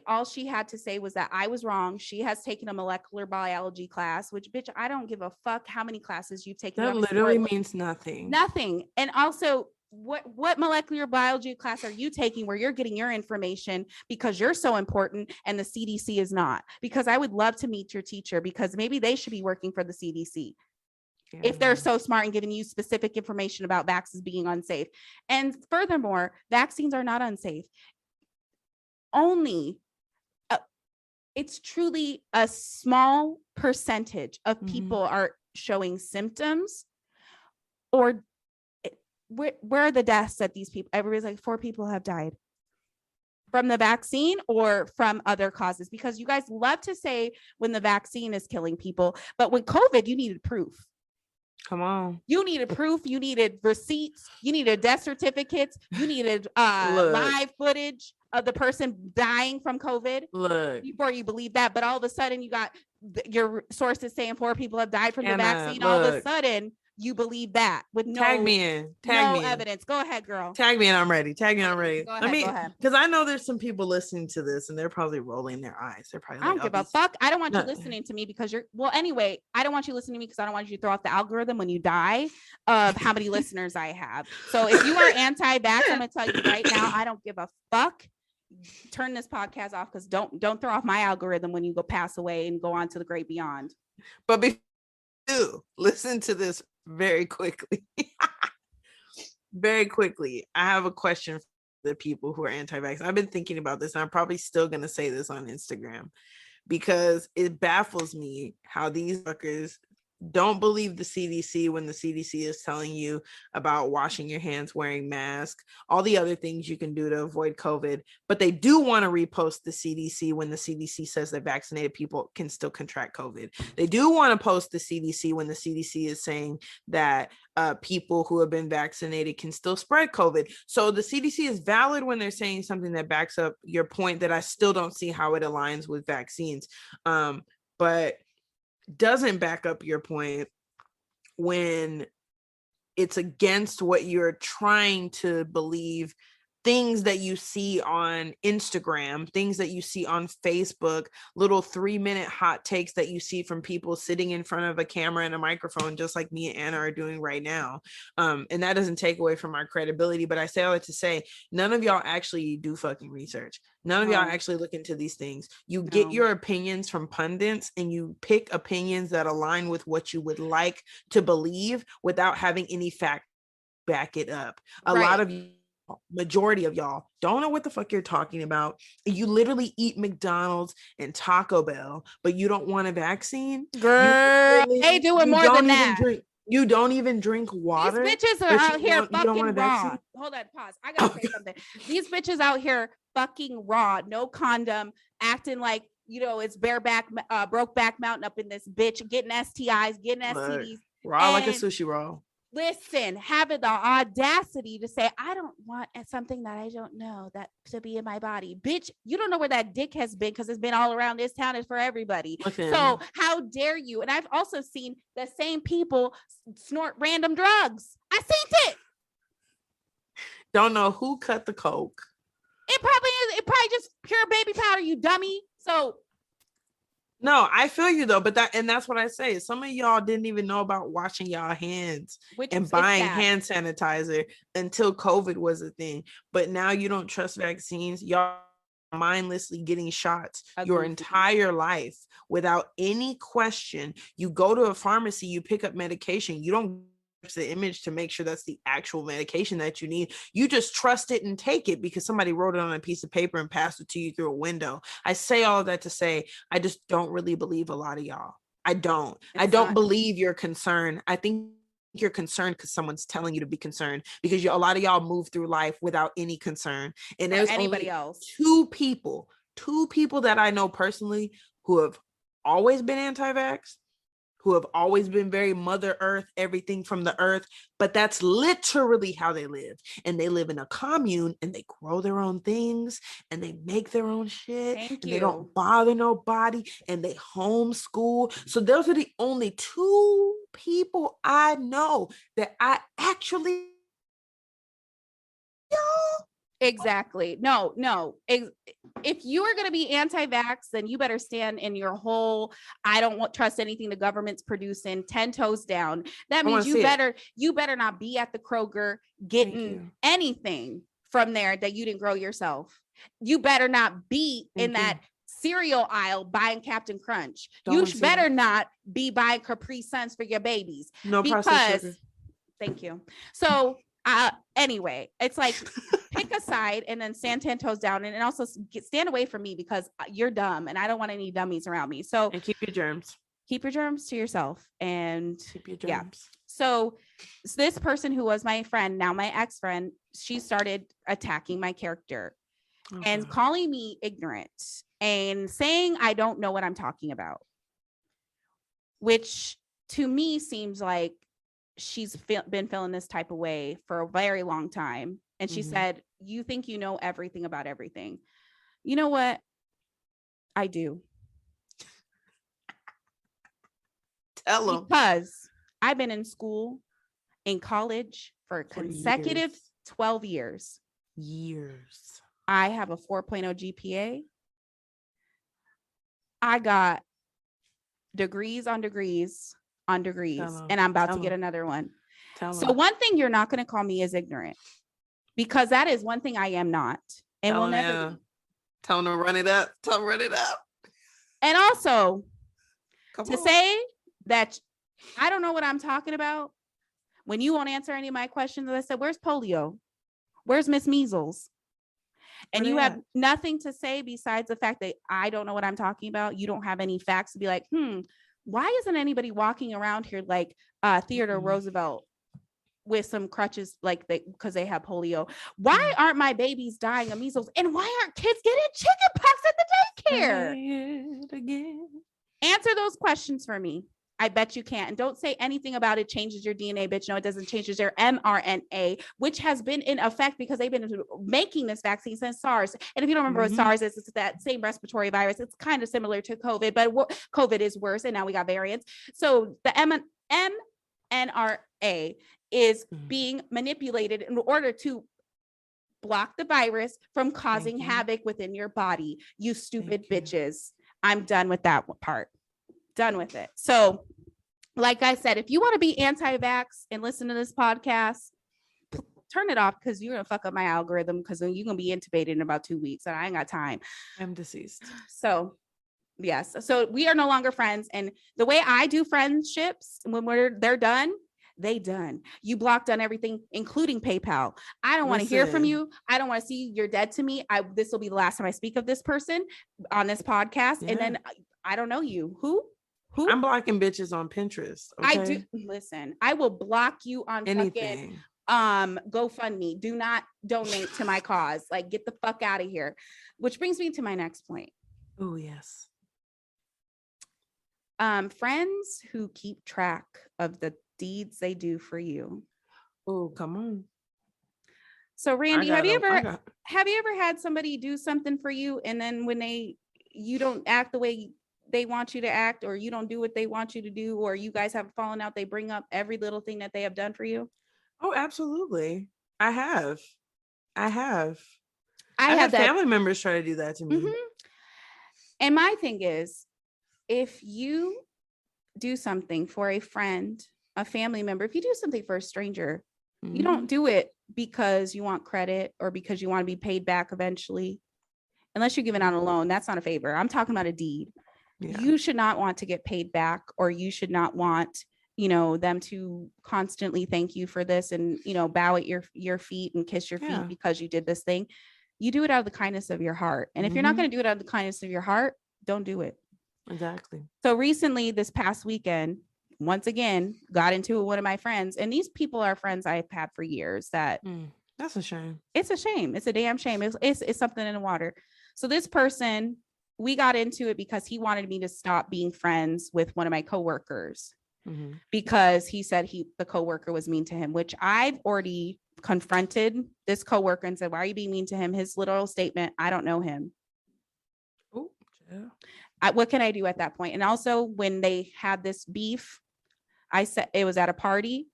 all she had to say was that I was wrong. She has taken a molecular biology class, which, bitch, I don't give a fuck how many classes you've taken.
That literally means nothing.
And also, what molecular biology class are you taking where you're getting your information because you're so important and the CDC is not? Because I would love to meet your teacher, because maybe they should be working for the CDC. Yeah. If they're so smart and giving you specific information about vaccines being unsafe. And furthermore, vaccines are not unsafe. Only it's truly a small percentage of people are showing symptoms, or where are the deaths that these people, everybody's like 4 people have died from the vaccine or from other causes, because you guys love to say when the vaccine is killing people, but with COVID, you needed proof.
Come on.
You needed proof. You needed receipts. You needed death certificates. You needed live footage of the person dying from COVID before you believe that. But all of a sudden, you got your sources saying 4 people have died from the vaccine. All of a sudden, you believe that with no evidence. Go ahead, girl.
Tag me and I'm ready. Go ahead, because I know there's some people listening to this and they're probably rolling their eyes. They're probably
I don't give a fuck. I don't want you listening to me because anyway, I don't want you listening to me because I don't want you to throw off the algorithm when you die of how many listeners I have. So if you are anti-vax, I'm gonna tell you right now, I don't give a fuck. Turn this podcast off, because don't throw off my algorithm when you go pass away and go on to the great beyond.
But listen to this very quickly. I have a question for the people who are anti-vax. I've been thinking about this, and I'm probably still going to say this on Instagram, because it baffles me how these fuckers don't believe the CDC when the CDC is telling you about washing your hands, wearing masks, all the other things you can do to avoid COVID. But they do want to repost the CDC when the CDC says that vaccinated people can still contract COVID. They do want to post the CDC when the CDC is saying that people who have been vaccinated can still spread COVID. So the CDC is valid when they're saying something that backs up your point that I still don't see how it aligns with vaccines. But doesn't back up your point when it's against what you're trying to believe, things that you see on Instagram, things that you see on Facebook, little 3-minute hot takes that you see from people sitting in front of a camera and a microphone, just like me and Anna are doing right now. And that doesn't take away from our credibility, but I say all that to say, none of y'all actually do fucking research. None of y'all actually look into these things. You get your opinions from pundits and you pick opinions that align with what you would like to believe without having any fact back it up. A lot of you, majority of y'all don't know what the fuck you're talking about. You literally eat McDonald's and Taco Bell, but you don't want a vaccine.
Girl, they doing more than that.
You don't even drink water.
These bitches are out here fucking raw. Hold on, pause. I gotta say something. These bitches out here fucking raw, no condom, acting like, you know, it's bareback, broke back mountain up in this bitch, getting STIs, getting STDs.
Raw like a sushi roll.
Listen, having the audacity to say, I don't want something that I don't know that to be in my body. Bitch, you don't know where that dick has been because it's been all around this town. It's for everybody. Okay. So how dare you? And I've also seen the same people snort random drugs. I seen it.
Don't know who cut the coke.
It probably just pure baby powder, you dummy. So
no, I feel you though, but that's what I say. Some of y'all didn't even know about washing y'all hands and buying hand sanitizer until COVID was a thing. But now you don't trust vaccines. Y'all mindlessly getting shots your entire life without any question. You go to a pharmacy, you pick up medication. You don't the image to make sure that's the actual medication that you need. You just trust it and take it because somebody wrote it on a piece of paper and passed it to you through a window. I say all of that to say I just don't really believe a lot of y'all. I don't believe you're concerned. I think you're concerned because someone's telling you to be concerned, because a lot of y'all move through life without any concern. And there's anybody else, two people that I know personally who have always been anti-vax, who have always been very Mother Earth, everything from the earth, but that's literally how they live. And they live in a commune and they grow their own things and they make their own shit. They don't bother nobody and they homeschool. So those are the only two people I know that I actually
Exactly. No. If you are going to be anti-vax, then you better stand in your whole, I don't trust anything the government's producing, 10 toes down. That means you better not be at the Kroger getting anything from there that you didn't grow yourself. You better not be in that cereal aisle buying Captain Crunch. You better not be buying Capri Suns for your babies.
No processed sugar.
Thank you. So anyway, it's like pick a side and then stand 10 toes down and also stand away from me because you're dumb and I don't want any dummies around me. So
and keep your germs
to yourself and
keep your germs.
Yeah. So this person who was my friend, now my ex-friend, she started attacking my character and calling me ignorant and saying I don't know what I'm talking about, which to me seems like she's been feeling this type of way for a very long time. And she said, you think you know everything about everything. You know what? I do.
Tell them.
Because I've been in school, in college for consecutive 12 years. I have a 4.0 GPA. I got degrees on degrees on degrees, and I'm about to get another one. So one thing you're not going to call me is ignorant, because that is one thing I am not, and will never be.
Tell them to run it up.
And also say that I don't know what I'm talking about when you won't answer any of my questions. I said, where's polio? Where's Miss Measles? And you have nothing to say besides the fact that I don't know what I'm talking about. You don't have any facts to be like, Why isn't anybody walking around here like Theodore Roosevelt with some crutches, like because they have polio? Why aren't my babies dying of measles? And why aren't kids getting chickenpox at the daycare? Again. Answer those questions for me. I bet you can't. And don't say anything about it changes your DNA, bitch. No, it doesn't change your mRNA, which has been in effect because they've been making this vaccine since SARS. And if you don't remember what SARS is, it's that same respiratory virus. It's kind of similar to COVID, but COVID is worse. And now we got variants. So the mRNA is being manipulated in order to block the virus from causing havoc within your body. You stupid bitches. I'm done with that part. Done with it. So, like I said, if you want to be anti-vax and listen to this podcast, turn it off because you're gonna fuck up my algorithm because then you're gonna be intubated in about 2 weeks and I ain't got time.
I'm deceased.
So yes. So we are no longer friends. And the way I do friendships, when they're done, they done. You blocked on everything, including PayPal. I don't want to hear from you. I don't want to see you're dead to me. This will be the last time I speak of this person on this podcast. And then I don't know you. Who?
I'm blocking bitches on Pinterest. Okay?
I do. Listen, I will block you on anything. GoFundMe. Do not donate to my cause. Like, get the fuck out of here. Which brings me to my next point.
Oh, yes.
Friends who keep track of the deeds they do for you.
Oh, come on.
So Randy, have you ever had somebody do something for you and then when you don't act the way they want you to act, or you don't do what they want you to do, or you guys have fallen out, they bring up every little thing that they have done for you?
Oh, absolutely. I have
had
family members try to do that to me.
And my thing is, if you do something for a friend, a family member, if you do something for a stranger, you don't do it because you want credit or because you want to be paid back eventually, unless you're giving out a loan. That's not a favor. I'm talking about a deed. You should not want to get paid back, or you should not want, them to constantly thank you for this and, bow at your feet and kiss your feet because you did this thing. You do it out of the kindness of your heart. And if you're not going to do it out of the kindness of your heart, don't do it.
Exactly.
So recently, this past weekend, once again, got into it with one of my friends, and these people are friends I've had for years. That's
a shame.
It's a shame. It's a damn shame. It's something in the water. So this person, we got into it because he wanted me to stop being friends with one of my coworkers because he said the coworker was mean to him, which I've already confronted this coworker and said, why are you being mean to him? His literal statement, I don't know him.
Oh, yeah.
What can I do at that point? And also when they had this beef, I said it was at a party.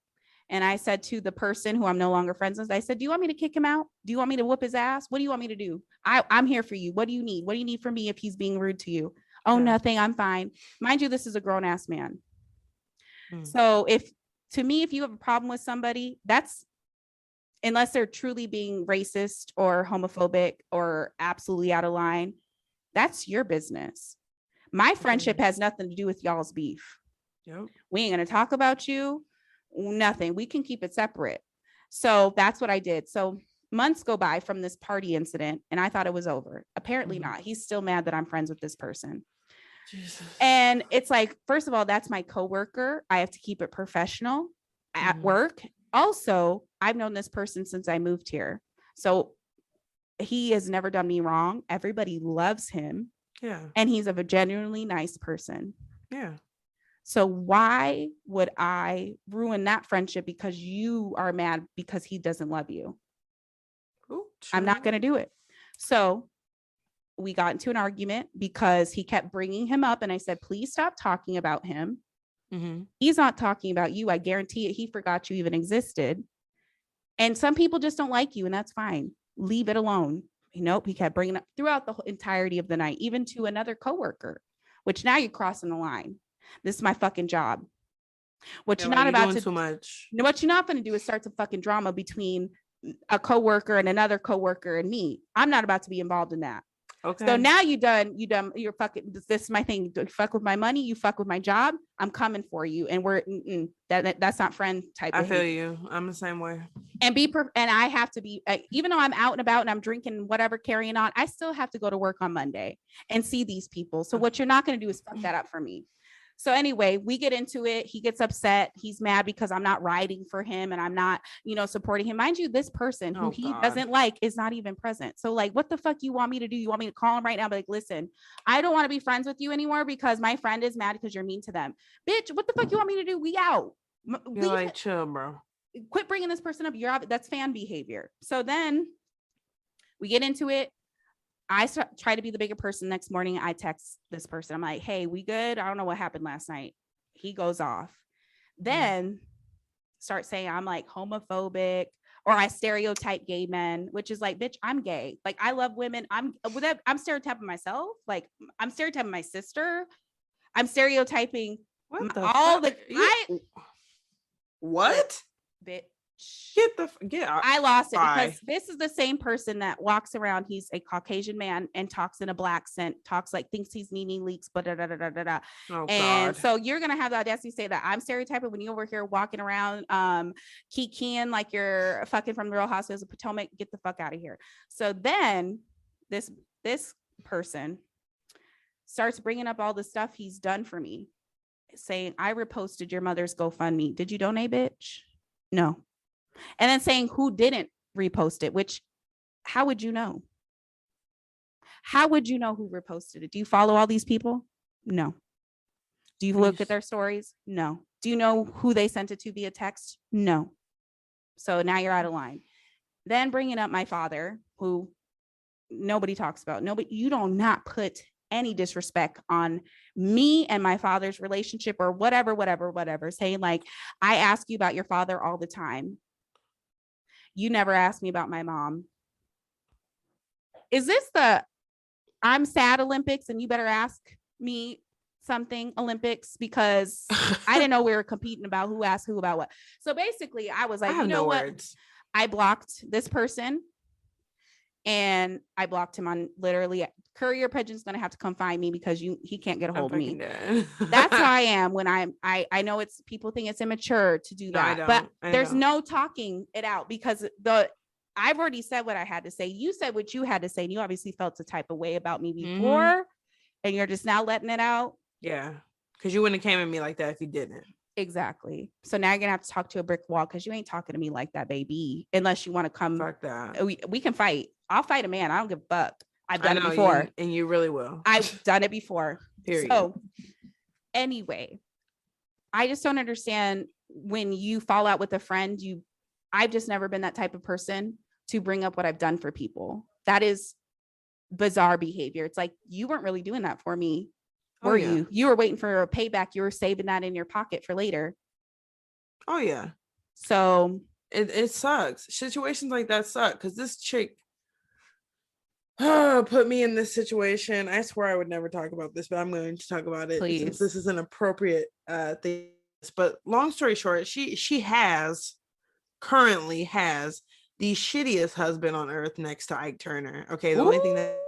And I said to the person who I'm no longer friends with, I said, do you want me to kick him out? Do you want me to whoop his ass? What do you want me to do? I'm here for you. What do you need? What do you need from me if he's being rude to you? Oh, nothing. I'm fine. Mind you, this is a grown ass man. So if you have a problem with somebody, unless they're truly being racist or homophobic or absolutely out of line, that's your business. My friendship has nothing to do with y'all's beef.
Yep.
We ain't going to talk about you. Nothing. We can keep it separate. So that's what I did. So months go by from this party incident and I thought it was over. Apparently not. He's still mad that I'm friends with this person. Jesus. And it's like, first of all, that's my coworker. I have to keep it professional at work. Also, I've known this person since I moved here. So he has never done me wrong. Everybody loves him.
Yeah.
And he's a genuinely nice person.
Yeah.
So why would I ruin that friendship because you are mad because he doesn't love you?
Ooh,
I'm not going to do it. So we got into an argument because he kept bringing him up. And I said, please stop talking about him. He's not talking about you. I guarantee it. He forgot you even existed. And some people just don't like you. And that's fine. Leave it alone. Nope. He kept bringing up throughout the entirety of the night, even to another coworker, which now you're crossing the line. This is my fucking job. What you're not about to
too much.
What you're not going to do is start some fucking drama between a coworker and another coworker and me. I'm not about to be involved in that.
Okay.
So now you're fucking, this is my thing. You fuck with my money, you fuck with my job, I'm coming for you. And that's not friend type.
I feel you. I'm the same way.
And I have to be, even though I'm out and about and I'm drinking whatever, carrying on, I still have to go to work on Monday and see these people. So what you're not going to do is fuck that up for me. So anyway, we get into it. He gets upset. He's mad because I'm not riding for him and I'm not, supporting him. Mind you, this person who he doesn't like is not even present. So like, what the fuck you want me to do? You want me to call him right now? Be like, listen, I don't want to be friends with you anymore because my friend is mad because you're mean to them. Bitch, what the fuck you want me to do? We out.
You're like, chill, bro.
Quit bringing this person up. That's fan behavior. So then we get into it. I try to be the bigger person. Next morning, I text this person. I'm like, hey, we good? I don't know what happened last night. He goes off. Then start saying I'm like homophobic or I stereotype gay men, which is like, bitch, I'm gay. Like, I love women. I'm stereotyping myself. Like, I'm stereotyping my sister. I'm stereotyping
what?
Bitch.
Get out.
I lost it because this is the same person that walks around. He's a Caucasian man and talks in a black accent, thinks he's Nene Leaks, but and God. So you're gonna have the audacity to say that I'm stereotyping when you over here walking around kikiing like you're fucking from the Real Housewives of Potomac. Get the fuck out of here. So then this person starts bringing up all the stuff he's done for me, saying I reposted your mother's GoFundMe. Did you donate, bitch? No. And then saying who didn't repost it, which how would you know? How would you know who reposted it? Do you follow all these people? No. Do you look at their stories? No. Do you know who they sent it to via text? No. So now you're out of line. Then bringing up my father, who nobody talks about. You don't not put any disrespect on me and my father's relationship or whatever, saying like, I ask you about your father all the time. You never asked me about my mom. Is this the I'm sad Olympics and you better ask me something Olympics? Because I didn't know we were competing about who asked who about what. So basically I was like, words. I blocked this person and I blocked him on literally Courier Pigeon's going to have to come find me because he can't get a hold of me. That's how I am when I know it's people think it's immature to do that, but there's no talking it out because I've already said what I had to say. You said what you had to say and you obviously felt the type of way about me before and you're just now letting it out.
Yeah. Cause you wouldn't have came at me like that if you didn't.
Exactly. So now you're going to have to talk to a brick wall because you ain't talking to me like that, baby. Unless you want to come.
Fuck that.
We can fight. I'll fight a man. I don't give a fuck. I've done it before.
And you really will.
I've done it before.
Period.
So anyway, I just don't understand when you fall out with a friend, I've just never been that type of person to bring up what I've done for people. That is bizarre behavior. It's like, you weren't really doing that for me. Were you? You were waiting for a payback. You were saving that in your pocket for later.
Oh yeah.
So
it sucks. Situations like that suck because this chick put me in this situation. I swear I would never talk about this, but I'm going to talk about it.
Please.
Since this is an appropriate thing. But long story short, she currently has the shittiest husband on earth next to Ike Turner. Okay, the only thing that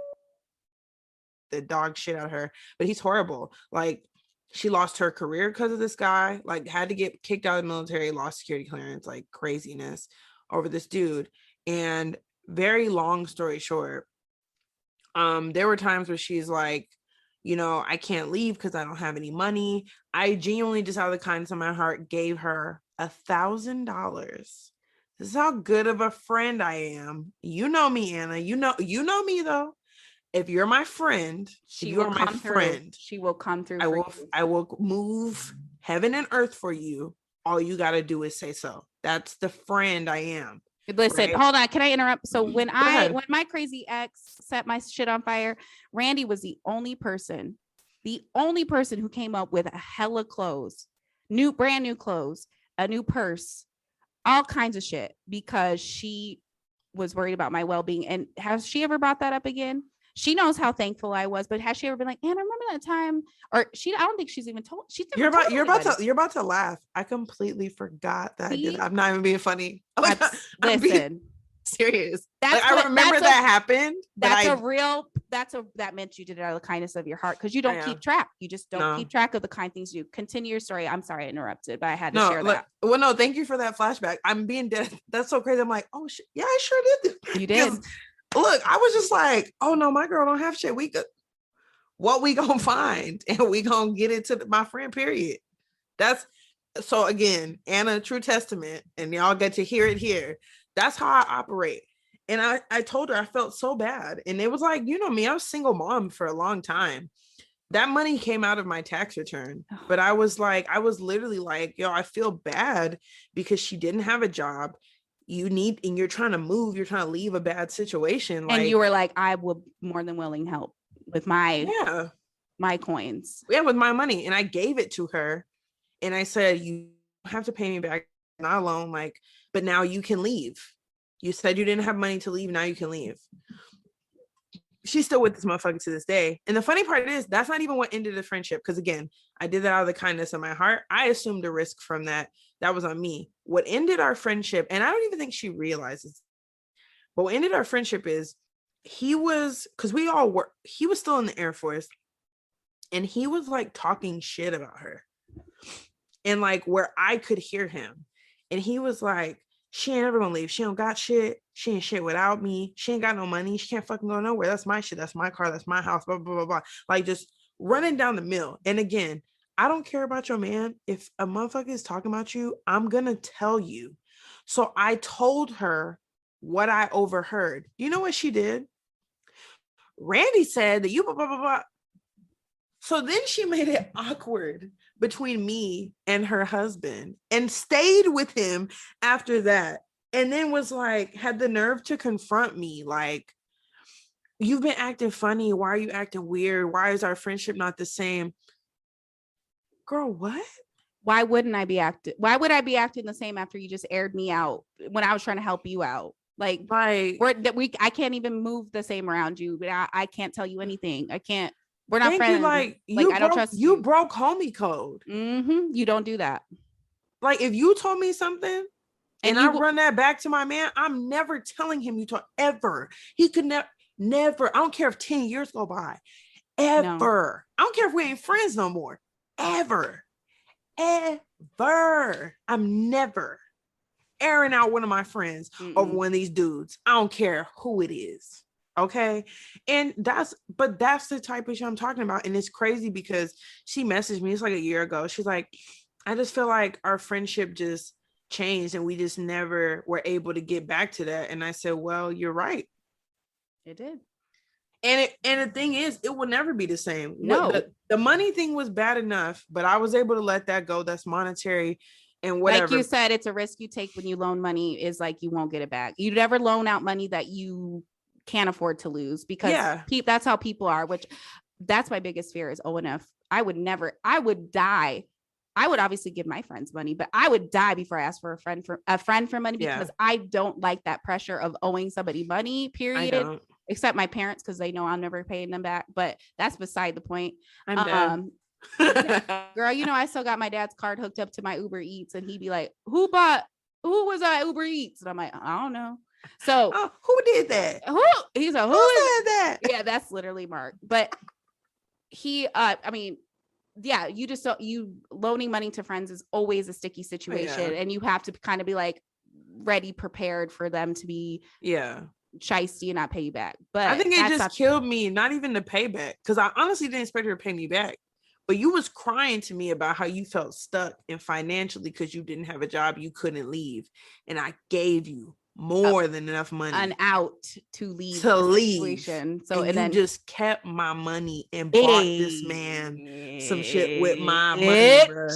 the dog shit out of her, but he's horrible. Like, she lost her career because of this guy, like had to get kicked out of the military, lost security clearance, like craziness over this dude. And very long story short, there were times where she's like, I can't leave because I don't have any money. I genuinely, just out of the kindness of my heart, gave her $1,000. This is how good of a friend I am. You know me, Anna. You know me though. If you're my friend, she will come through. I will move heaven and earth for you. All you got to do is say so. That's the friend I am.
Listen, hold on. Can I interrupt? So when my crazy ex set my shit on fire, Randi was the only person who came up with a hella clothes, brand new clothes, a new purse, all kinds of shit because she was worried about my well-being. And has she ever brought that up again? She knows how thankful I was, but has she ever been like, Anna, remember that time? Or I don't think she's even told. You're
about to laugh. I completely forgot that I did. I'm not even being funny. I'm being serious. I remember that happened. That meant
you did it out of the kindness of your heart because you don't keep track. You just don't keep track of the kind things you do. Continue your story. I'm sorry I interrupted, but I had to share that.
Well, no, thank you for that flashback. I'm being dead. That's so crazy. I'm like, oh shit. Yeah, I sure did.
You did.
Look, I was just like, oh no, my girl don't have shit. We what we gonna find, and we gonna get it to my friend, period. That's so again, Anna, true testament, and y'all get to hear it here. That's how I operate. And I told her I felt so bad. And it was like, you know me, I was single mom for a long time. That money came out of my tax return. But I was literally like, yo, I feel bad because she didn't have a job. And you're trying to move, you're trying to leave a bad situation.
And you were like, I would more than willing help with my coins.
Yeah, with my money. And I gave it to her. And I said, you have to pay me back, not alone, but now you can leave. You said you didn't have money to leave. Now you can leave. She's still with this motherfucker to this day. And the funny part is that's not even what ended the friendship. Because again, I did that out of the kindness of my heart. I assumed a risk from that. That was on me. What ended our friendship, and I don't even think she realizes, but what ended our friendship is he was still in the Air Force. And he was like talking shit about her. And like where I could hear him. And he was like, she ain't ever gonna leave. She don't got shit. She ain't shit without me. She ain't got no money. She can't fucking go nowhere. That's my shit. That's my car. That's my house. Blah, blah, blah, blah. Like just running down the mill. And again, I don't care about your man. If a motherfucker is talking about you, I'm gonna tell you. So I told her what I overheard. You know what she did? Randi said that you blah, blah, blah, blah. So then she made it awkward between me and her husband and stayed with him after that. And then was like, had the nerve to confront me. Like, you've been acting funny. Why are you acting weird? Why is our friendship not the same? Girl, what?
Why wouldn't I be acting? Why would I be acting the same after you just aired me out when I was trying to help you out? I can't even move the same around you, but I can't tell you anything. I can't. We're not friends. I don't trust you.
You broke homie code.
Mm-hmm. You don't do that.
Like if you told me something and I run that back to my man, I'm never telling him you talk ever. He could never. I don't care if 10 years go by. Ever. No. I don't care if we ain't friends no more. Ever. I'm never airing out one of my friends over one of these dudes. I don't care who it is. Okay. And that's the type of shit I'm talking about. And it's crazy because she messaged me, it's like a year ago. She's like, I just feel like our friendship just changed and we just never were able to get back to that. And I said, well, you're right.
It did.
And the thing is, it will never be the same.
No.
The money thing was bad enough, but I was able to let that go. That's monetary and whatever. Like
you said, it's a risk you take when you loan money is like, you won't get it back. You never loan out money that you can't afford to lose because that's how people are, which that's my biggest fear is ONF. I would die. I would obviously give my friends money, but I would die before I ask for a friend for money because I don't like that pressure of owing somebody money, period. Except my parents, because they know I'm never paying them back, but that's beside the point.
I'm
girl, I still got my dad's card hooked up to my Uber Eats and he'd be like, who was at Uber Eats? And I'm like, I don't know. So
who did that?
He's a who
said that?
Yeah, that's literally Mark. But he you loaning money to friends is always a sticky situation, and you have to kind of be like ready, prepared for them to be shiesty and not pay you back. But
I think it just killed me, not even the payback, because I honestly didn't expect her to pay me back. But you was crying to me about how you felt stuck and financially because you didn't have a job, you couldn't leave, and I gave you more than enough money,
an out to leave the situation. So and then
you just kept my money and bought this man some shit with my money, bro.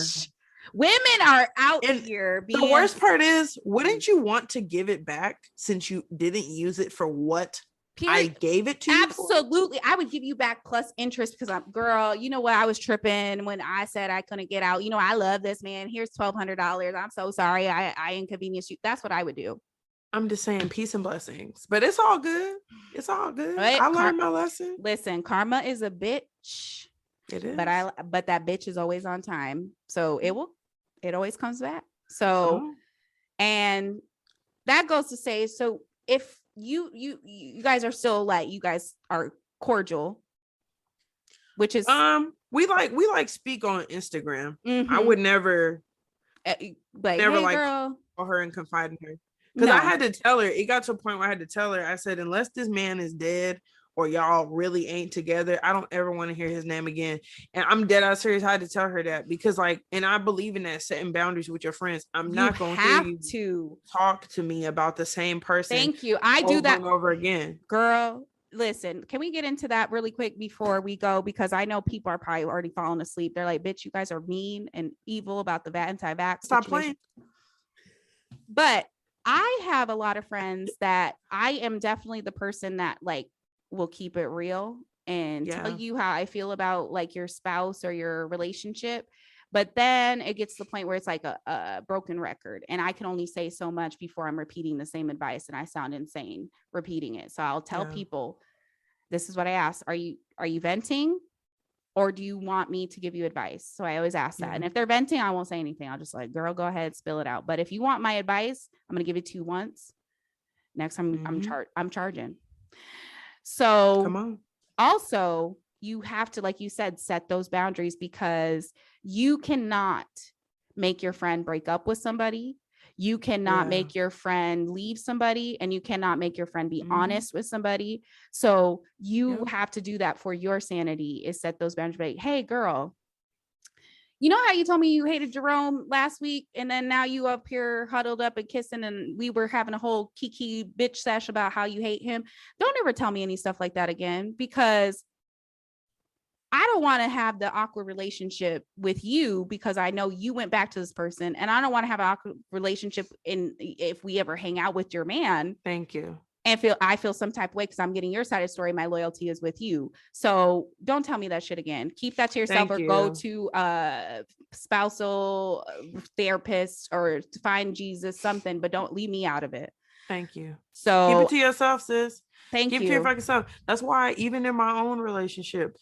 Women are out here.
The worst part is, wouldn't you want to give it back since you didn't use it for what I gave it to you?
Absolutely. I would give you back plus interest because girl, you know what? I was tripping when I said I couldn't get out. I love this man. Here's $1,200. I'm so sorry. I inconvenienced you. That's what I would do.
I'm just saying peace and blessings, but it's all good. It's all good. Right? I learned my lesson.
Listen, karma is a bitch.
It is.
But that bitch is always on time. So it always comes back. So, and that goes to say, so if you guys are still you guys are cordial, which is,
we speak on Instagram. I would never
girl,
call her and confide in her. Because I had to tell her, it got to a point where I had to tell her, I said, unless this man is dead or y'all really ain't together, I don't ever want to hear his name again. And I'm dead ass serious. I had to tell her that, because like, and I believe in that, setting boundaries with your friends. I'm not going to hear you talk to me about the same person.
Thank you. I do that
over again.
Girl, listen, can we get into that really quick before we go? Because I know people are probably already falling asleep. They're like, bitch, you guys are mean and evil about the anti-vax.
Stop playing.
But I have a lot of friends that I am definitely the person that like will keep it real and tell you how I feel about like your spouse or your relationship. But then it gets to the point where it's like a broken record, and I can only say so much before I'm repeating the same advice and I sound insane repeating it. So I'll tell people, this is what I ask. Are you venting, or do you want me to give you advice? So I always ask that. And if they're venting, I won't say anything. I'll just like, girl, go ahead, spill it out. But if you want my advice, I'm going to give it to you once. Next time I'm charging. So
come on.
Also, you have to, like you said, set those boundaries, because you cannot make your friend break up with somebody. You cannot make your friend leave somebody, and you cannot make your friend be honest with somebody. So you have to do that for your sanity, is set those boundaries. Like, hey girl, you know how you told me you hated Jerome last week, and then now you up here huddled up and kissing, and we were having a whole kiki bitch sesh about how you hate him. Don't ever tell me any stuff like that again, because I don't want to have the awkward relationship with you, because I know you went back to this person, and I don't want to have an awkward relationship if we ever hang out with your man.
Thank you.
And I feel some type of way because I'm getting your side of the story. My loyalty is with you. So don't tell me that shit again. Keep that to yourself. Go to a spousal therapist or to find Jesus, something, but don't leave me out of it.
Thank you.
So
keep it to yourself, sis.
Keep
it to your fucking self. That's why even in my own relationship,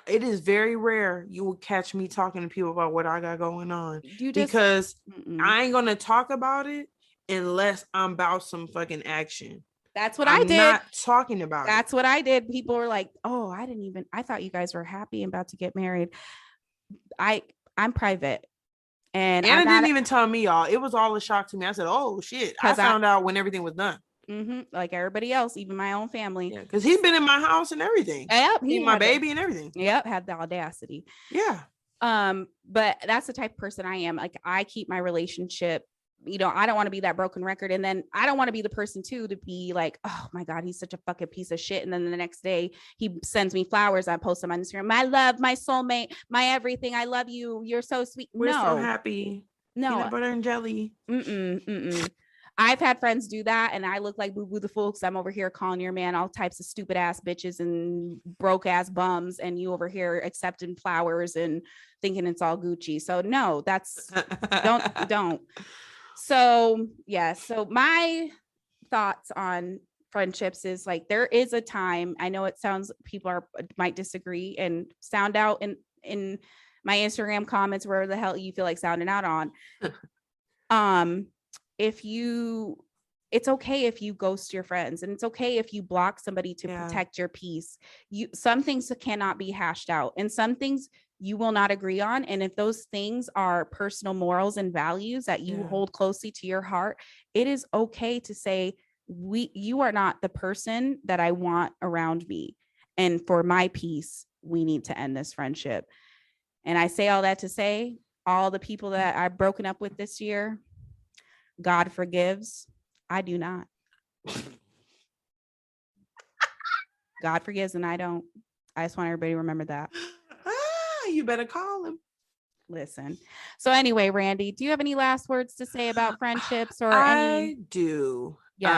it is very rare you will catch me talking to people about what I got going on, because I ain't gonna talk about it unless I'm about some fucking action.
That's what I did.
Not talking about
That's what I did. People were like, "Oh, I thought you guys were happy and about to get married." I'm private, and
Anna didn't even tell me, y'all. It was all a shock to me. I said, "Oh shit!" I found out when everything was done.
Like everybody else, even my own family.
Yeah, because he's been in my house and everything.
Yep,
he my baby and everything.
Yep, had the audacity.
Yeah.
But that's the type of person I am. Like, I keep my relationship. You know, I don't want to be that broken record, and then I don't want to be the person too to be like, oh my god, he's such a fucking piece of shit, and then the next day he sends me flowers. I post them on Instagram. My love, my soulmate, my everything. I love you. You're so sweet.
We're so happy.
No,
peanut butter and jelly.
I've had friends do that, and I look like Boo Boo the Fool because I'm over here calling your man all types of stupid ass bitches and broke ass bums, and you over here accepting flowers and thinking it's all Gucci. So no, that's don't. So yeah, so my thoughts on friendships is like, there is a time, I know it sounds, people might disagree, and sound out in my Instagram comments, wherever the hell you feel like sounding out on. It's okay if you ghost your friends, and it's okay if you block somebody to protect your peace. Some things cannot be hashed out, and some things you will not agree on. And if those things are personal morals and values that you hold closely to your heart, it is okay to say, you are not the person that I want around me, and for my peace, we need to end this friendship. And I say all that to say, all the people that I've broken up with this year, God forgives. I do not. God forgives and I don't. I just want everybody to remember that.
You better call him.
Listen. So anyway, Randy, do you have any last words to say about friendships or
I do.
Yes.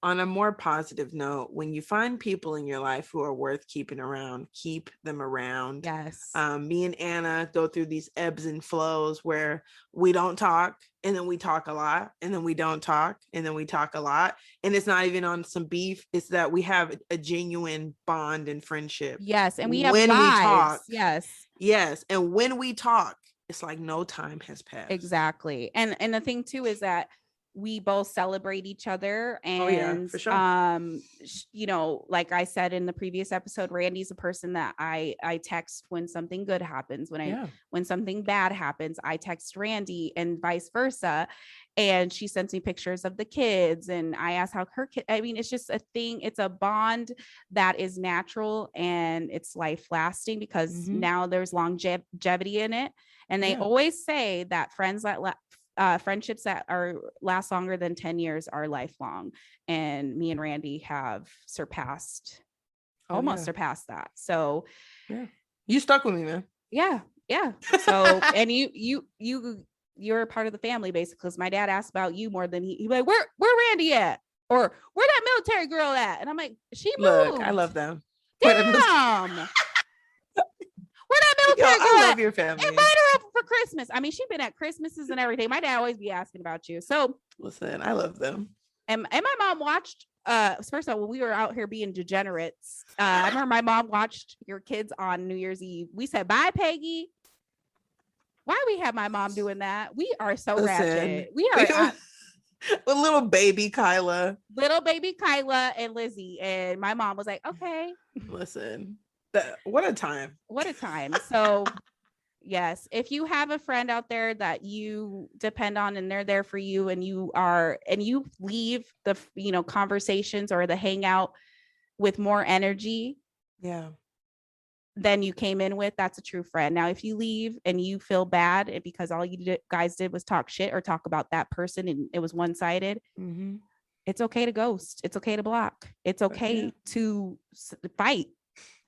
On a more positive note, when you find people in your life who are worth keeping around, keep them around.
Yes.
Me and Anna go through these ebbs and flows where we don't talk, and then we talk a lot, and then we don't talk, and then we talk a lot. And it's not even on some beef. It's that we have a genuine bond and friendship.
Yes. And we have
when
lives.
We talk.
Yes.
Yes. And when we talk, it's like no time has passed.
Exactly. And the thing too is that we both celebrate each other. And
yeah, for sure.
you know, like I said in the previous episode, Randy's a person that I text when something good happens. When something bad happens, I text Randy, and vice versa. And she sends me pictures of the kids, and I ask how her kid. I mean, it's just a thing. It's a bond that is natural and it's life lasting, because now there's longevity in it. And they always say that friendships that last longer than 10 years are lifelong. And me and Randy have almost surpassed that. So
you stuck with me, man.
Yeah. So, and you're a part of the family, basically, because my dad asked about you more than he like, where Randy at? Or where that military girl at? And I'm like, she moved.
Look, I love them.
Damn. Where that military girl
I love
at?
your family.
Invite her up for Christmas. I mean, she's been at Christmases and everything. My dad always be asking about you. So
listen, I love them.
And my mom watched, first of all, when we were out here being degenerates, I remember my mom watched your kids on New Year's Eve. We said, bye, Peggy. Why we have my mom doing that? We are so ratchet. We are
with little baby Kyla
and Lizzie. And my mom was like, okay.
Listen. What a time.
So yes, if you have a friend out there that you depend on and they're there for you, and you leave the conversations or the hangout with more energy than you came in with, that's a true friend. Now, if you leave and you feel bad because all you guys did was talk shit or talk about that person and it was one-sided, it's okay to ghost. It's okay to block. It's okay to fight.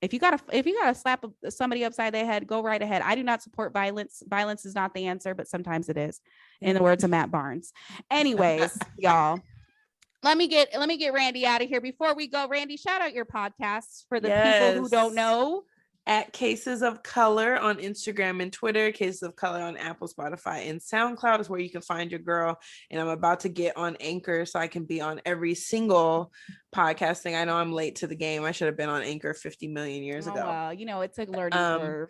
If you gotta slap somebody upside their head, go right ahead. I do not support violence. Violence is not the answer, but sometimes it is, in the words of Matt Barnes. Anyways, y'all, let me get Randy out of here. Before we go, Randy, shout out your podcast for the people who don't know.
At Cases of Color on Instagram and Twitter. Cases of Color on Apple, Spotify, and SoundCloud is where you can find your girl. And I'm about to get on Anchor so I can be on every single podcast thing. I know I'm late to the game. I should have been on Anchor 50 million years ago.
Wow. It's a learning curve.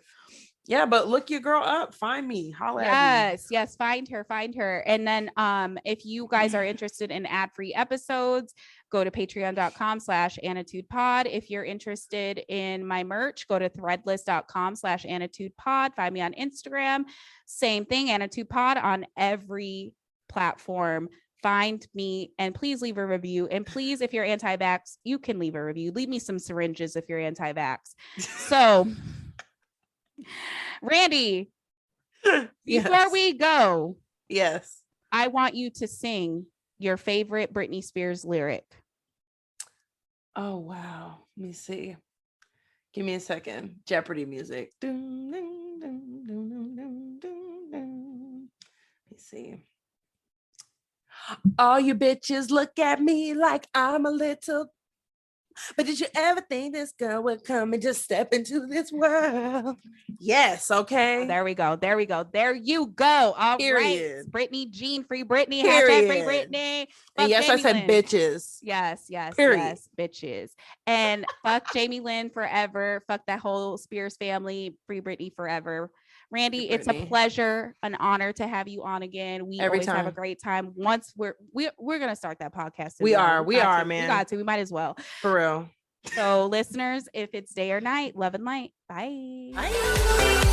Yeah, but look your girl up. Find me. Holla at me.
Yes. Find her. And then if you guys are interested in ad-free episodes, go to patreon.com/AnitudePod. If you're interested in my merch, go to threadless.com/AnitudePod. Find me on Instagram. Same thing, AnitudePod on every platform. Find me and please leave a review. And please, if you're anti-vax, you can leave a review. Leave me some syringes if you're anti-vax. So, Randy, before we go, I want you to sing your favorite Britney Spears lyric.
Oh, wow. Let me see. Give me a second. Jeopardy music. Let me see. All you bitches look at me like I'm a little. But did you ever think this girl would come and just step into this world? Yes, okay.
There we go. There you go. All
Period.
Right. Brittany Jean, free Brittany.
Period.
Hashtag free Brittany.
And yes,
Jamie
I said
Lynn.
bitches.
Yes.
Period.
Yes, bitches. And fuck Jamie Lynn forever. Fuck that whole Spears family. Free Brittany forever. Randy, it's a pleasure, an honor to have you on again. We always have a great time. Once we're gonna start that podcast.
We are, man.
We got to. We might as well.
For real.
So, listeners, if it's day or night, love and light. Bye.
Bye.